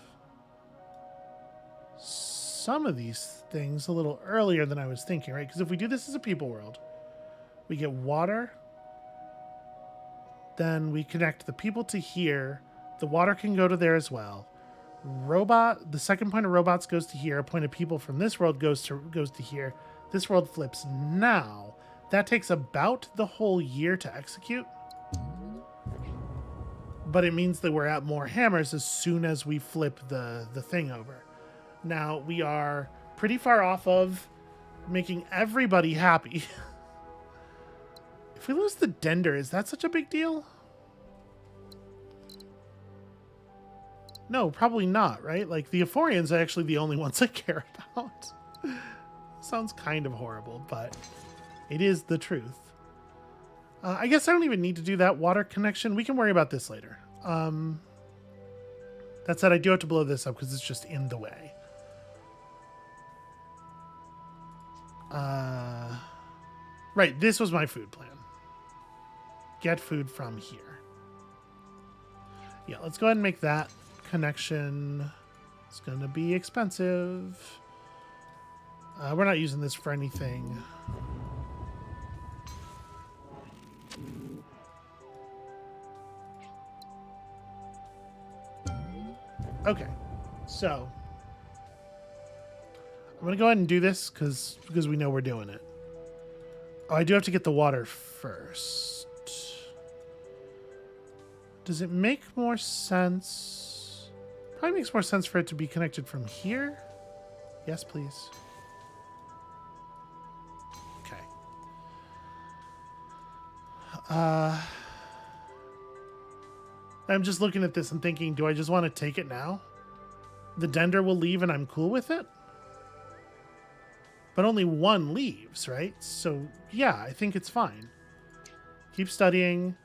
some of these things a little earlier than I was thinking, right? Because if we do this as a people world, we get water, then we connect the people to here. The water can go to there as well. The second point of robots goes to here. A point of people from this world goes to here. This world flips now. That takes about the whole year to execute. But it means that we're at more hammers as soon as we flip the thing over. Now, we are pretty far off of making everybody happy. If we lose the Dender, is that such a big deal? No, probably not, right? Like, the Euphorians are actually the only ones I care about. Sounds kind of horrible, but it is the truth. I guess I don't even need to do that water connection. We can worry about this later. That said, I do have to blow this up because it's just in the way. Right, this was my food plan. Get food from here. Yeah, let's go ahead and make that connection. It's going to be expensive. We're not using this for anything. Okay, so I'm going to go ahead and do this because we know we're doing it. Oh, I do have to get the water first. Does it make more sense? Probably makes more sense for it to be connected from here. Yes, please. Okay. I'm just looking at this and thinking, do I just want to take it now? The Dender will leave and I'm cool with it? But only one leaves, right? So, yeah, I think it's fine. Keep studying.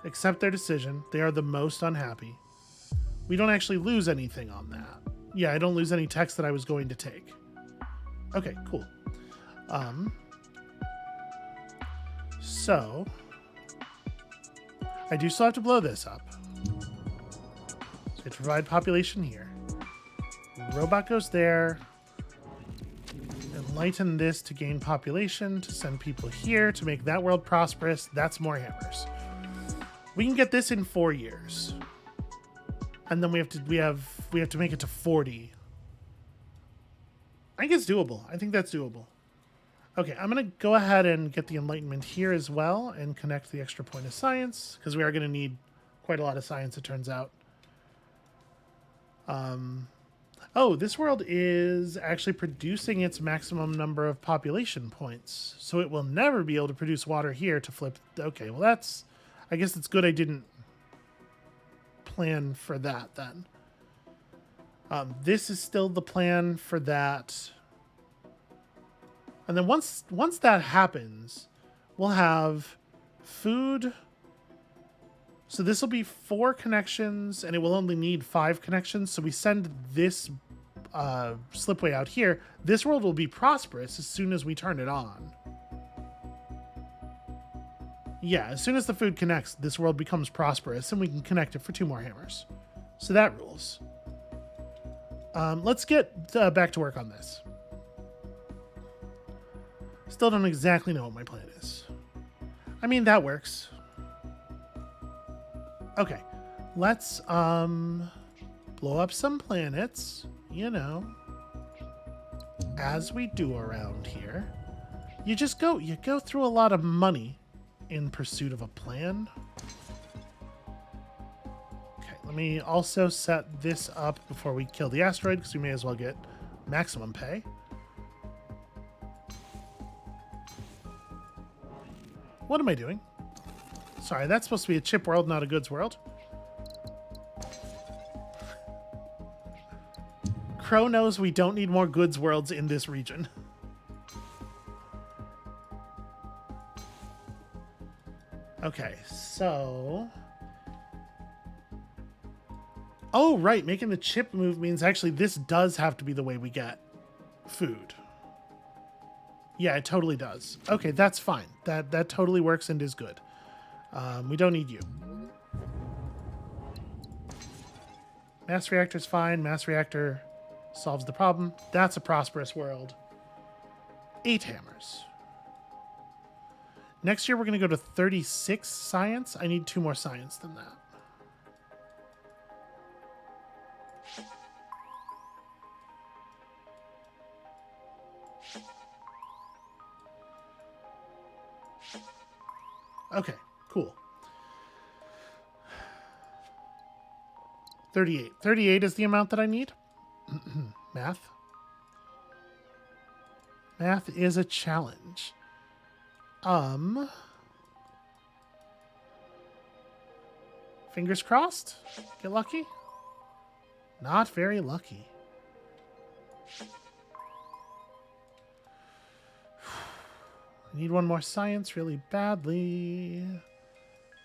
Accept their decision. They are the most unhappy. We don't actually lose anything on that. Yeah, I don't lose any text that I was going to take. Okay, cool. So, I do still have to blow this up. So to provide population here. Robot goes there. Enlighten this to gain population, to send people here, to make that world prosperous. That's more hammers. We can get this in 4 years. And then we have to make it to 40. I think it's doable. I think that's doable. Okay, I'm going to go ahead and get the enlightenment here as well and connect the extra point of science, because we are going to need quite a lot of science, it turns out. Oh, this world is actually producing its maximum number of population points, so it will never be able to produce water here to flip. Okay, well that's... I guess it's good I didn't plan for that then. This is still the plan for that. And then once that happens, we'll have food. So this will be 4 connections, and it will only need 5 connections. So we send this slipway out here. This world will be prosperous as soon as we turn it on. Yeah, as soon as the food connects, this world becomes prosperous, and we can connect it for 2 more hammers. So that rules. Let's get back to work on this. Still don't exactly know what my plan is. I mean, that works. Okay, let's blow up some planets, you know, as we do around here. You go through a lot of money in pursuit of a plan. Okay, let me also set this up before we kill the asteroid, because we may as well get maximum pay. What am I doing? Sorry, that's supposed to be a chip world, not a goods world. Crow knows we don't need more goods worlds in this region. Okay, so... Oh, right, making the chip move means actually this does have to be the way we get food. Yeah, it totally does. Okay, that's fine. That totally works and is good. We don't need you. Mass reactor's fine. Mass reactor solves the problem. That's a prosperous world. 8 hammers. Next year, we're going to go to 36 science. I need 2 more science than that. Okay, cool. 38. 38 is the amount that I need. Math. Math is a challenge. Fingers crossed. Get lucky? Not very lucky. I need 1 more science really badly.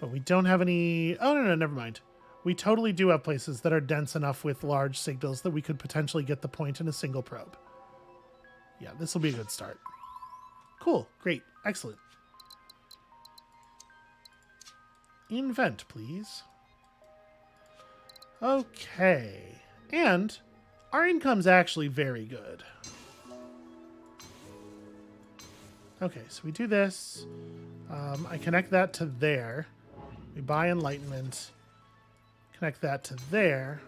But we don't have any... Oh, no, never mind. We totally do have places that are dense enough with large signals that we could potentially get the point in a single probe. Yeah, this will be a good start. Cool. Great. Excellent. Invent, please. Okay. And our income's actually very good. Okay, so we do this. I connect that to there. We buy enlightenment. Connect that to there.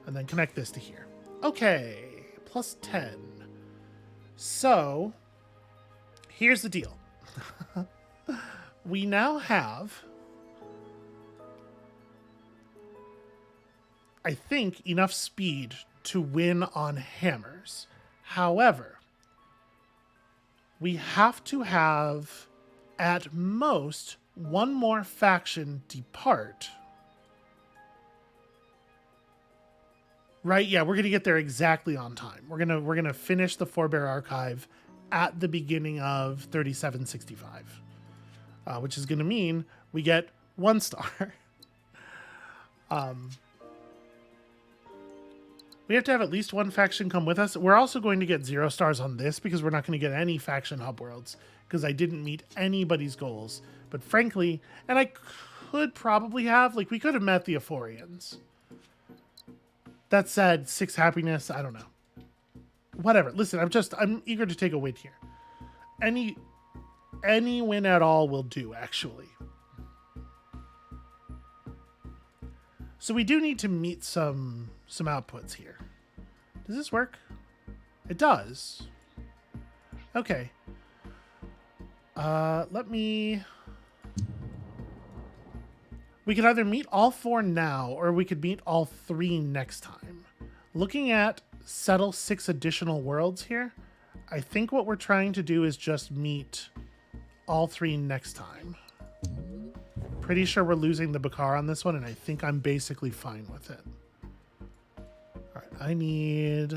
And then connect this to here. Okay, plus 10. So, here's the deal. We now have, I think, enough speed to win on hammers. However, we have to have, at most, 1 more faction depart. Right? Yeah, we're going to get there exactly on time. We're gonna finish the Forebear Archive at the beginning of 3765, which is going to mean we get 1 star. We have to have at least 1 faction come with us. We're also going to get 0 stars on this because we're not going to get any faction hub worlds because I didn't meet anybody's goals. But frankly, and I could probably have, like, we could have met the Ephorians. That said, 6 happiness, I don't know. Whatever. Listen, I'm eager to take a win here. Any win at all will do, actually. So we do need to meet some outputs here. Does this work? It does. Okay. Let me... We could either meet all 4 now, or we could meet all 3 next time. Looking at settle 6 additional worlds here, I think what we're trying to do is just meet all 3 next time. Pretty sure we're losing the Bakar on this one, and I think I'm basically fine with it. Alright, I need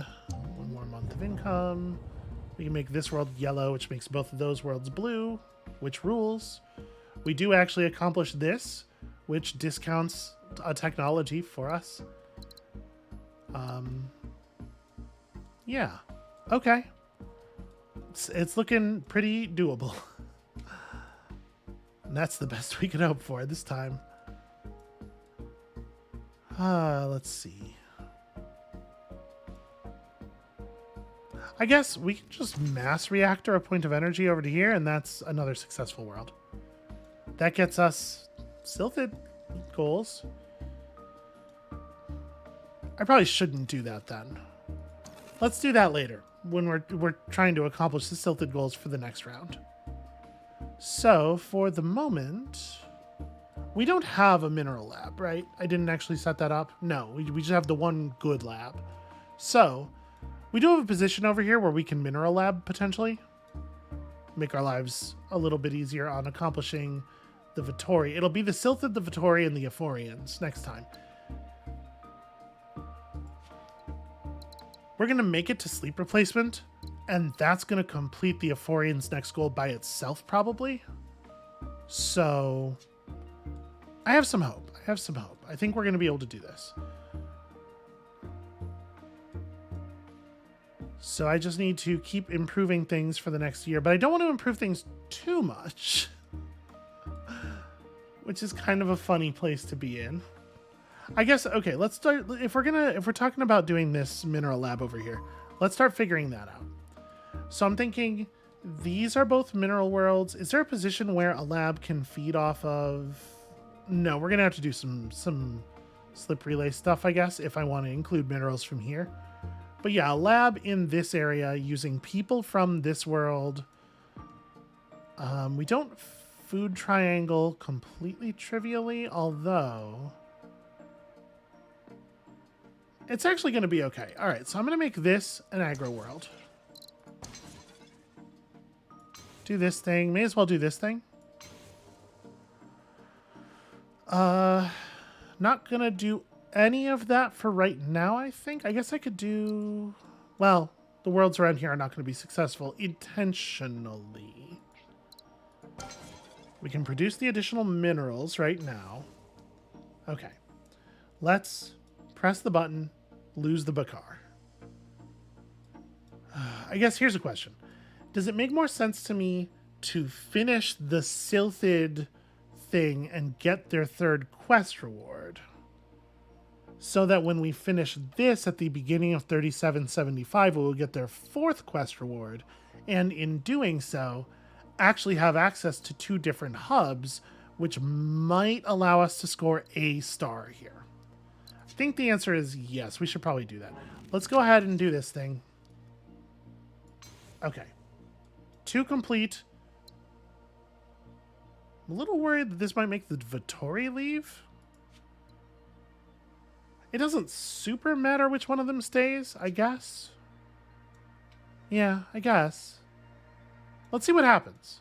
1 more month of income. We can make this world yellow, which makes both of those worlds blue, which rules. We do actually accomplish this, which discounts a technology for us. Yeah. Okay. It's looking pretty doable. And that's the best we could hope for this time. Let's see. I guess we can just mass reactor a point of energy over to here, and that's another successful world. That gets us Silphid goals. I probably shouldn't do that then. Let's do that later when we're trying to accomplish the Silphid goals for the next round. So for the moment, we don't have a mineral lab, right? I didn't actually set that up. No, we just have the one good lab. So we do have a position over here where we can mineral lab potentially. Make our lives a little bit easier on accomplishing the Vittori. It'll be the Silphid, the Vittori, and the Euphorians next time. We're going to make it to sleep replacement, and that's going to complete the Euphorians' next goal by itself, probably. So I have some hope. I think we're going to be able to do this. So I just need to keep improving things for the next year, but I don't want to improve things too much, which is kind of a funny place to be in. I guess, okay, let's start. If we're talking about doing this mineral lab over here, let's start figuring that out. So I'm thinking these are both mineral worlds. Is there a position where a lab can feed off of? No, we're going to have to do some slip relay stuff, I guess, if I want to include minerals from here. But yeah, a lab in this area using people from this world. We don't food triangle completely trivially, although it's actually going to be okay. All right, so I'm going to make this an agro world. Do this thing. May as well do this thing. Not going to do any of that for right now, I think. I guess I could do... Well, the worlds around here are not going to be successful intentionally. We can produce the additional minerals right now. Okay. Let's press the button, lose the Bakar. I guess here's a question. Does it make more sense to me to finish the Silphid thing and get their 3rd quest reward, so that when we finish this at the beginning of 3775, we will get their 4th quest reward, and in doing so, actually have access to 2 different hubs, which might allow us to score a star here? I think the answer is yes. We should probably do that. Let's go ahead and do this thing. Okay. 2 complete. I'm a little worried that this might make the Vittori leave. It doesn't super matter which one of them stays, I guess. Yeah, I guess. Let's see what happens.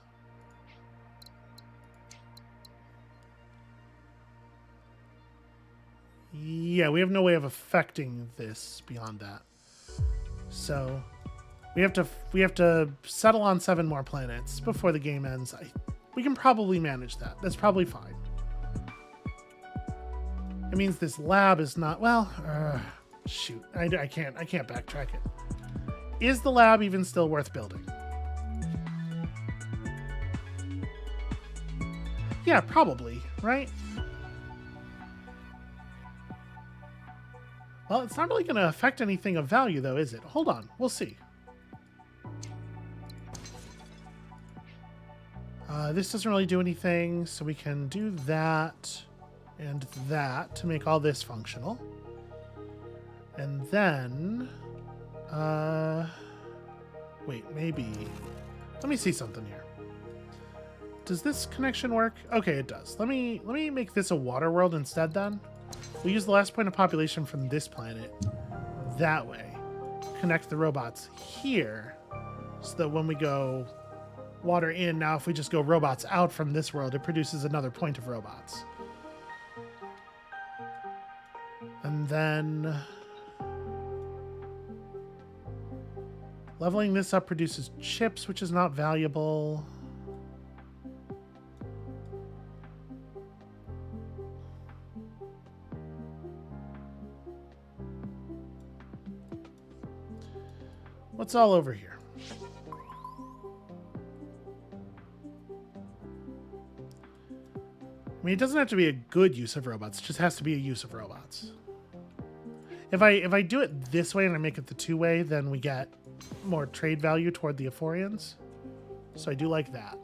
Yeah, we have no way of affecting this beyond that. So we have to settle on 7 more planets before the game ends. We can probably manage that. That's probably fine. It means this lab is not, well, shoot. I can't backtrack it. Is the lab even still worth building? Yeah, probably, right? Well, it's not really going to affect anything of value, though, is it? Hold on. We'll see. This doesn't really do anything, so we can do that and that to make all this functional. And then... wait, maybe... Let me see something here. Does this connection work? Okay, it does. Let me make this a water world instead then. We'll use the last point of population from this planet that way. Connect the robots here so that when we go water in, now if we just go robots out from this world, it produces another point of robots. And then leveling this up produces chips, which is not valuable. What's all over here? I mean, it doesn't have to be a good use of robots. It just has to be a use of robots. If I do it this way and I make it the two-way, then we get more trade value toward the Ephorians. So I do like that.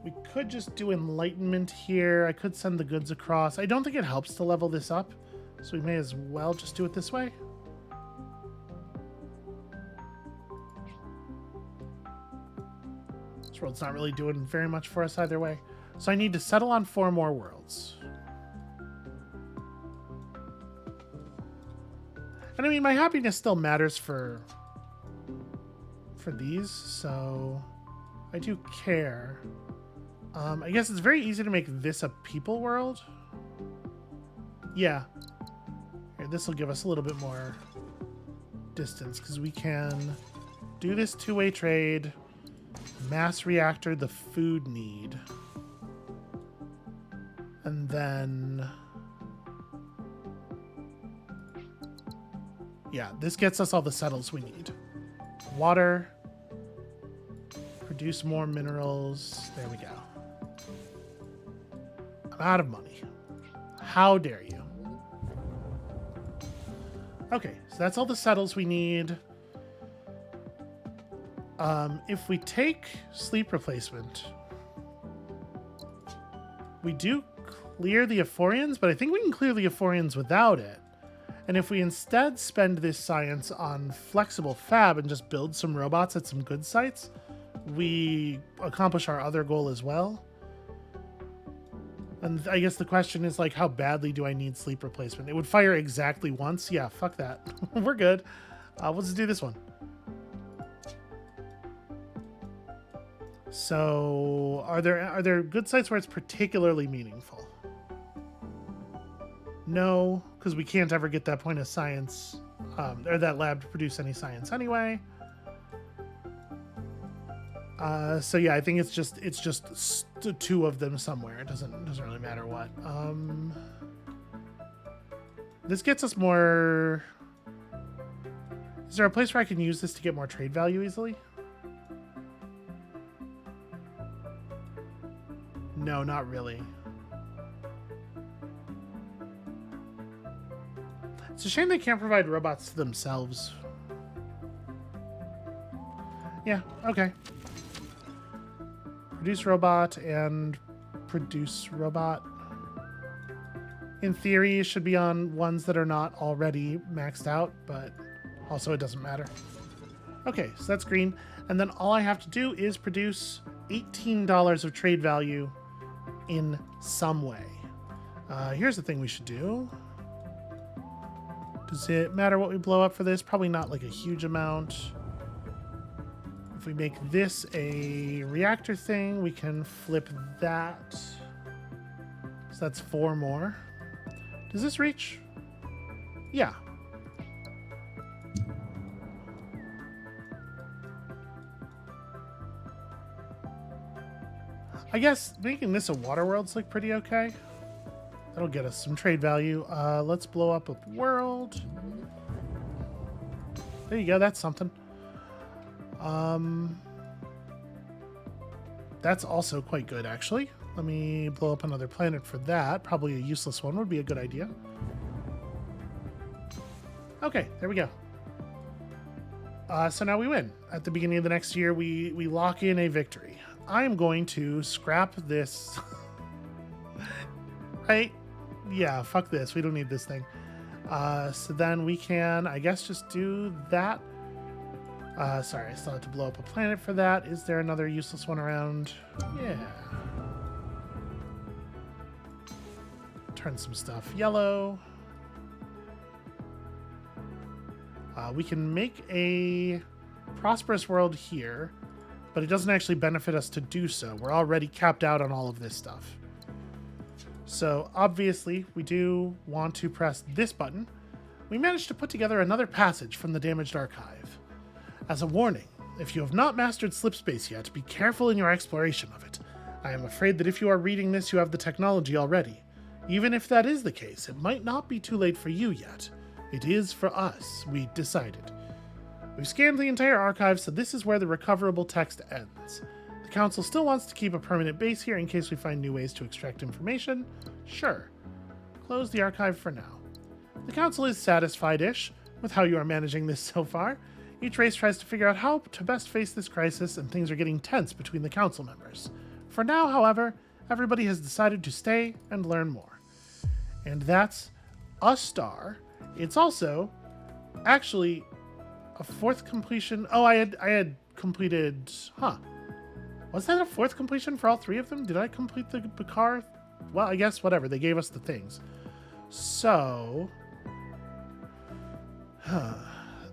We could just do enlightenment here. I could send the goods across. I don't think it helps to level this up, so we may as well just do it this way. This world's not really doing very much for us either way. So I need to settle on 4 more worlds. And I mean, my happiness still matters for these, so I do care. I guess it's very easy to make this a people world. Yeah. Here, this will give us a little bit more distance because we can do this two-way trade, mass reactor the food need, and then yeah, this gets us all the settles we need. Water, produce more minerals. There we go. I'm out of money. How dare you? Okay, so that's all the settles we need. If we take sleep replacement, we do clear the Ephorians, but I think we can clear the Ephorians without it. And if we instead spend this science on flexible fab and just build some robots at some good sites, we accomplish our other goal as well. And I guess the question is, like, how badly do I need sleep replacement? It would fire exactly once. Yeah, fuck that. We're good. We'll just do this one. So, are there good sites where it's particularly meaningful? No, because we can't ever get that point of science, or that lab to produce any science anyway. So yeah, I think it's just 2 of them somewhere. It doesn't really matter what. This gets us more. Is there a place where I can use this to get more trade value easily? No, not really. It's a shame they can't provide robots to themselves. Yeah, okay. Produce robot and produce robot. In theory, it should be on ones that are not already maxed out, but also it doesn't matter. Okay, so that's green. And then all I have to do is produce $18 of trade value in some way. Here's the thing we should do. Does it matter what we blow up for this? Probably not like a huge amount. If we make this a reactor thing, we can flip that. So that's 4 more. Does this reach? Yeah. I guess making this a water world's like pretty okay. That'll get us some trade value. Let's blow up a world. There you go, that's something. That's also quite good, actually. Let me blow up another planet for that. Probably a useless one would be a good idea. Okay, there we go. So now we win. At the beginning of the next year, we lock in a victory. I am going to scrap this. Right? Yeah, fuck this. We don't need this thing. So then we can, I guess, just do that. Sorry, I still have to blow up a planet for that. Is there another useless one around? Yeah. Turn some stuff yellow. We can make a prosperous world here, but it doesn't actually benefit us to do so. We're already capped out on all of this stuff. So obviously we do want to press this button. We managed to put together another passage from the damaged archive. As a warning, if you have not mastered Slipspace yet, be careful in your exploration of it. I am afraid that if you are reading this, you have the technology already. Even if that is the case, it might not be too late for you yet. It is for us, we decided. We've scanned the entire archive, so this is where the recoverable text ends. The Council still wants to keep a permanent base here in case we find new ways to extract information. Sure. Close the archive for now. The Council is satisfied-ish with how you are managing this so far. Each race tries to figure out how to best face this crisis, and things are getting tense between the Council members. For now, however, everybody has decided to stay and learn more. And that's a star. It's also actually a fourth completion. Oh, I had completed... Huh. Was that a fourth completion for all three of them? Did I complete the Bakar? Well, I guess whatever. They gave us the things. So...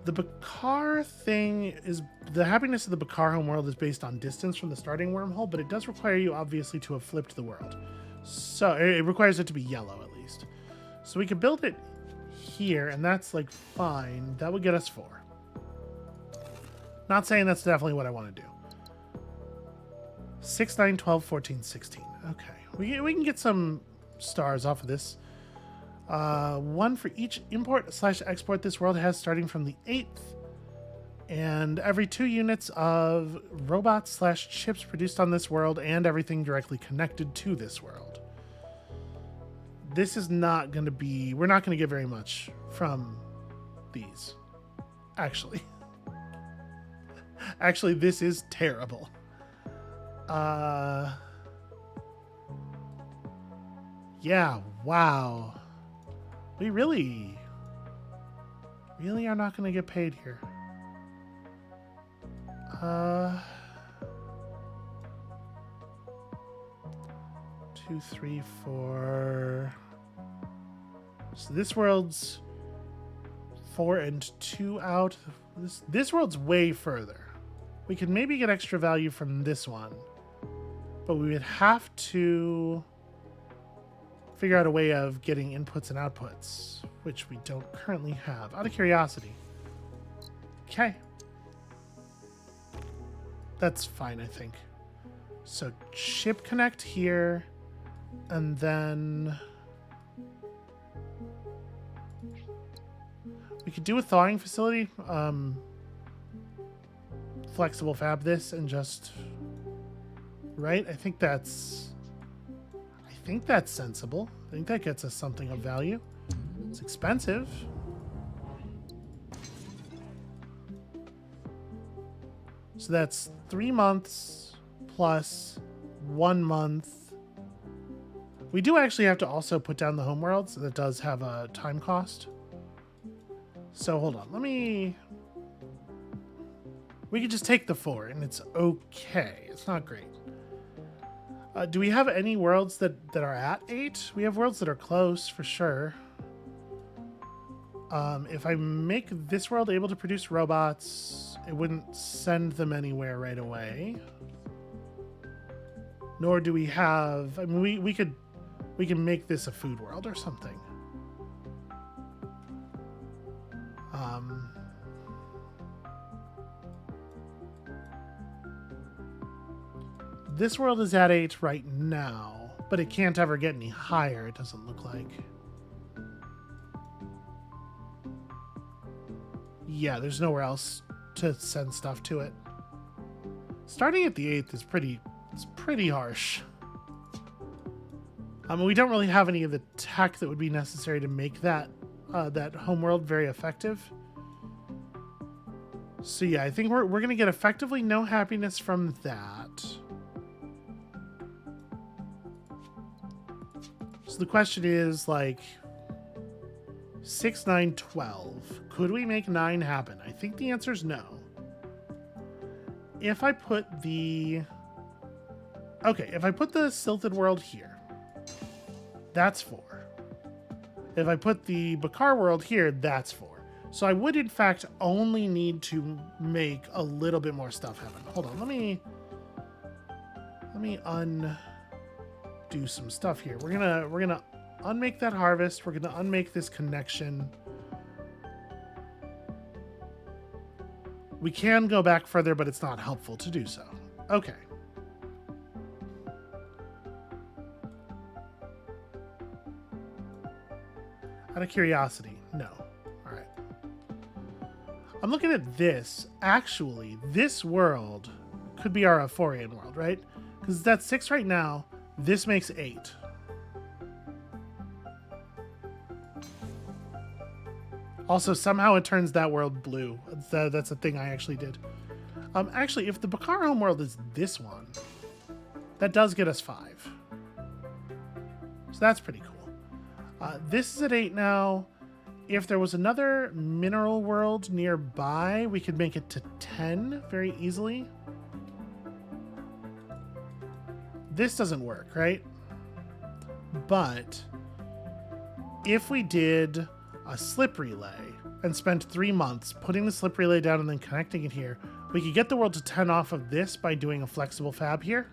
The Bakar thing is... The happiness of the Bakar homeworld is based on distance from the starting wormhole, but it does require you, obviously, to have flipped the world. So, it requires it to be yellow, at least. So we could build it here, and that's, like, fine. That would get us 4. Not saying that's definitely what I want to do. 6, 9, 12, 14, 16. Okay. We can get some stars off of this. 1 for each import/export this world has starting from the 8th. And every 2 units of robots/chips produced on this world and everything directly connected to this world. This is not going to be... We're not going to get very much from these. Actually. Actually, this is terrible. Yeah, wow. We really are not going to get paid here. 2, 3, 4. So this world's 4 and 2 out. This world's way further. We could maybe get extra value from this one, but we would have to figure out a way of getting inputs and outputs, which we don't currently have. Out of curiosity. Okay. That's fine, I think. So chip connect here, and then we could do a thawing facility. Flexible fab this and just... Right? I think that's sensible. I think that gets us something of value. It's expensive. So that's 3 months plus 1 month. We do actually have to also put down the homeworld, so that does have a time cost. So hold on, we could just take the 4 and it's okay. It's not great. Do we have any worlds that are at 8? We have worlds that are close for sure. If I make this world able to produce robots, it wouldn't send them anywhere right away. Nor do we have... I mean, we can make this a food world or something. This world is at 8 right now, but it can't ever get any higher, it doesn't look like. Yeah, there's nowhere else to send stuff to it. Starting at the 8th is pretty harsh. We don't really have any of the tech that would be necessary to make that homeworld very effective. So yeah, I think we're gonna get effectively no happiness from that. So the question is, like, 6, 9, 12. Could we make 9 happen? I think the answer is no. If I put the... Okay, if I put the Silted World here, that's 4. If I put the Bakar World here, that's 4. So I would, in fact, only need to make a little bit more stuff happen. Hold on, let me undo some stuff here. We're gonna unmake that harvest. We're gonna unmake this connection. We can go back further, but it's not helpful to do so. Okay. Out of curiosity, no. All right. I'm looking at this. Actually, this world could be our Euphorian world, right? Because that's 6 right now. This makes 8. Also, somehow it turns that world blue. That's a thing I actually did. Actually, if the Bakar home world is this one, that does get us 5. So that's pretty cool. This is at 8 now. If there was another mineral world nearby, we could make it to 10 very easily. This doesn't work, right? But if we did a slip relay and spent 3 months putting the slip relay down and then connecting it here, we could get the world to 10 off of this by doing a flexible fab here.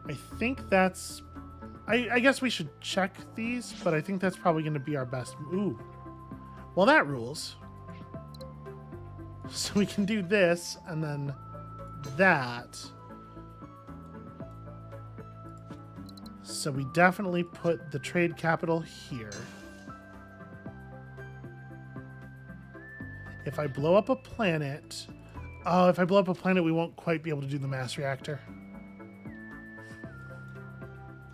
I think that's... I guess we should check these, but I think that's probably going to be our best... Ooh. Well, that rules. So we can do this, and then that. So we definitely put the trade capital here. If I blow up a planet... Oh, if I blow up a planet, we won't quite be able to do the mass reactor.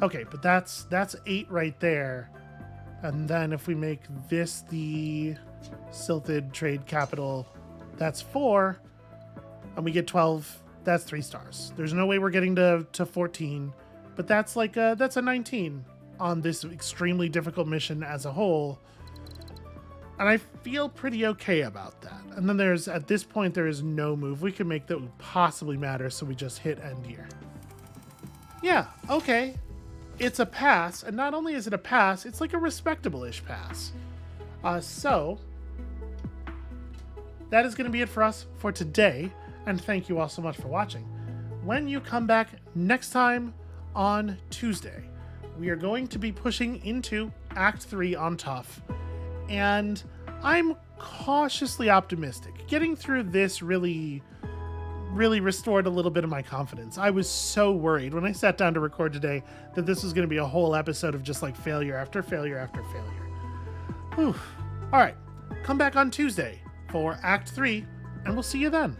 Okay, but that's 8 right there. And then if we make this the silted trade capital, that's 4. And we get 12, that's 3 stars. There's no way we're getting to 14, but that's like that's a 19 on this extremely difficult mission as a whole. And I feel pretty okay about that. And then there's, at this point, there is no move we can make that would possibly matter, so we just hit end here. Yeah, okay. It's a pass, and not only is it a pass, it's like a respectable-ish pass. So, that is going to be it for us for today, and thank you all so much for watching. When you come back next time on Tuesday, we are going to be pushing into Act 3 on Tough, and I'm cautiously optimistic. Getting through this really restored a little bit of my confidence. I was so worried when I sat down to record today that this was going to be a whole episode of just like failure after failure after failure. Whew. All right, come back on Tuesday for Act 3, and we'll see you then.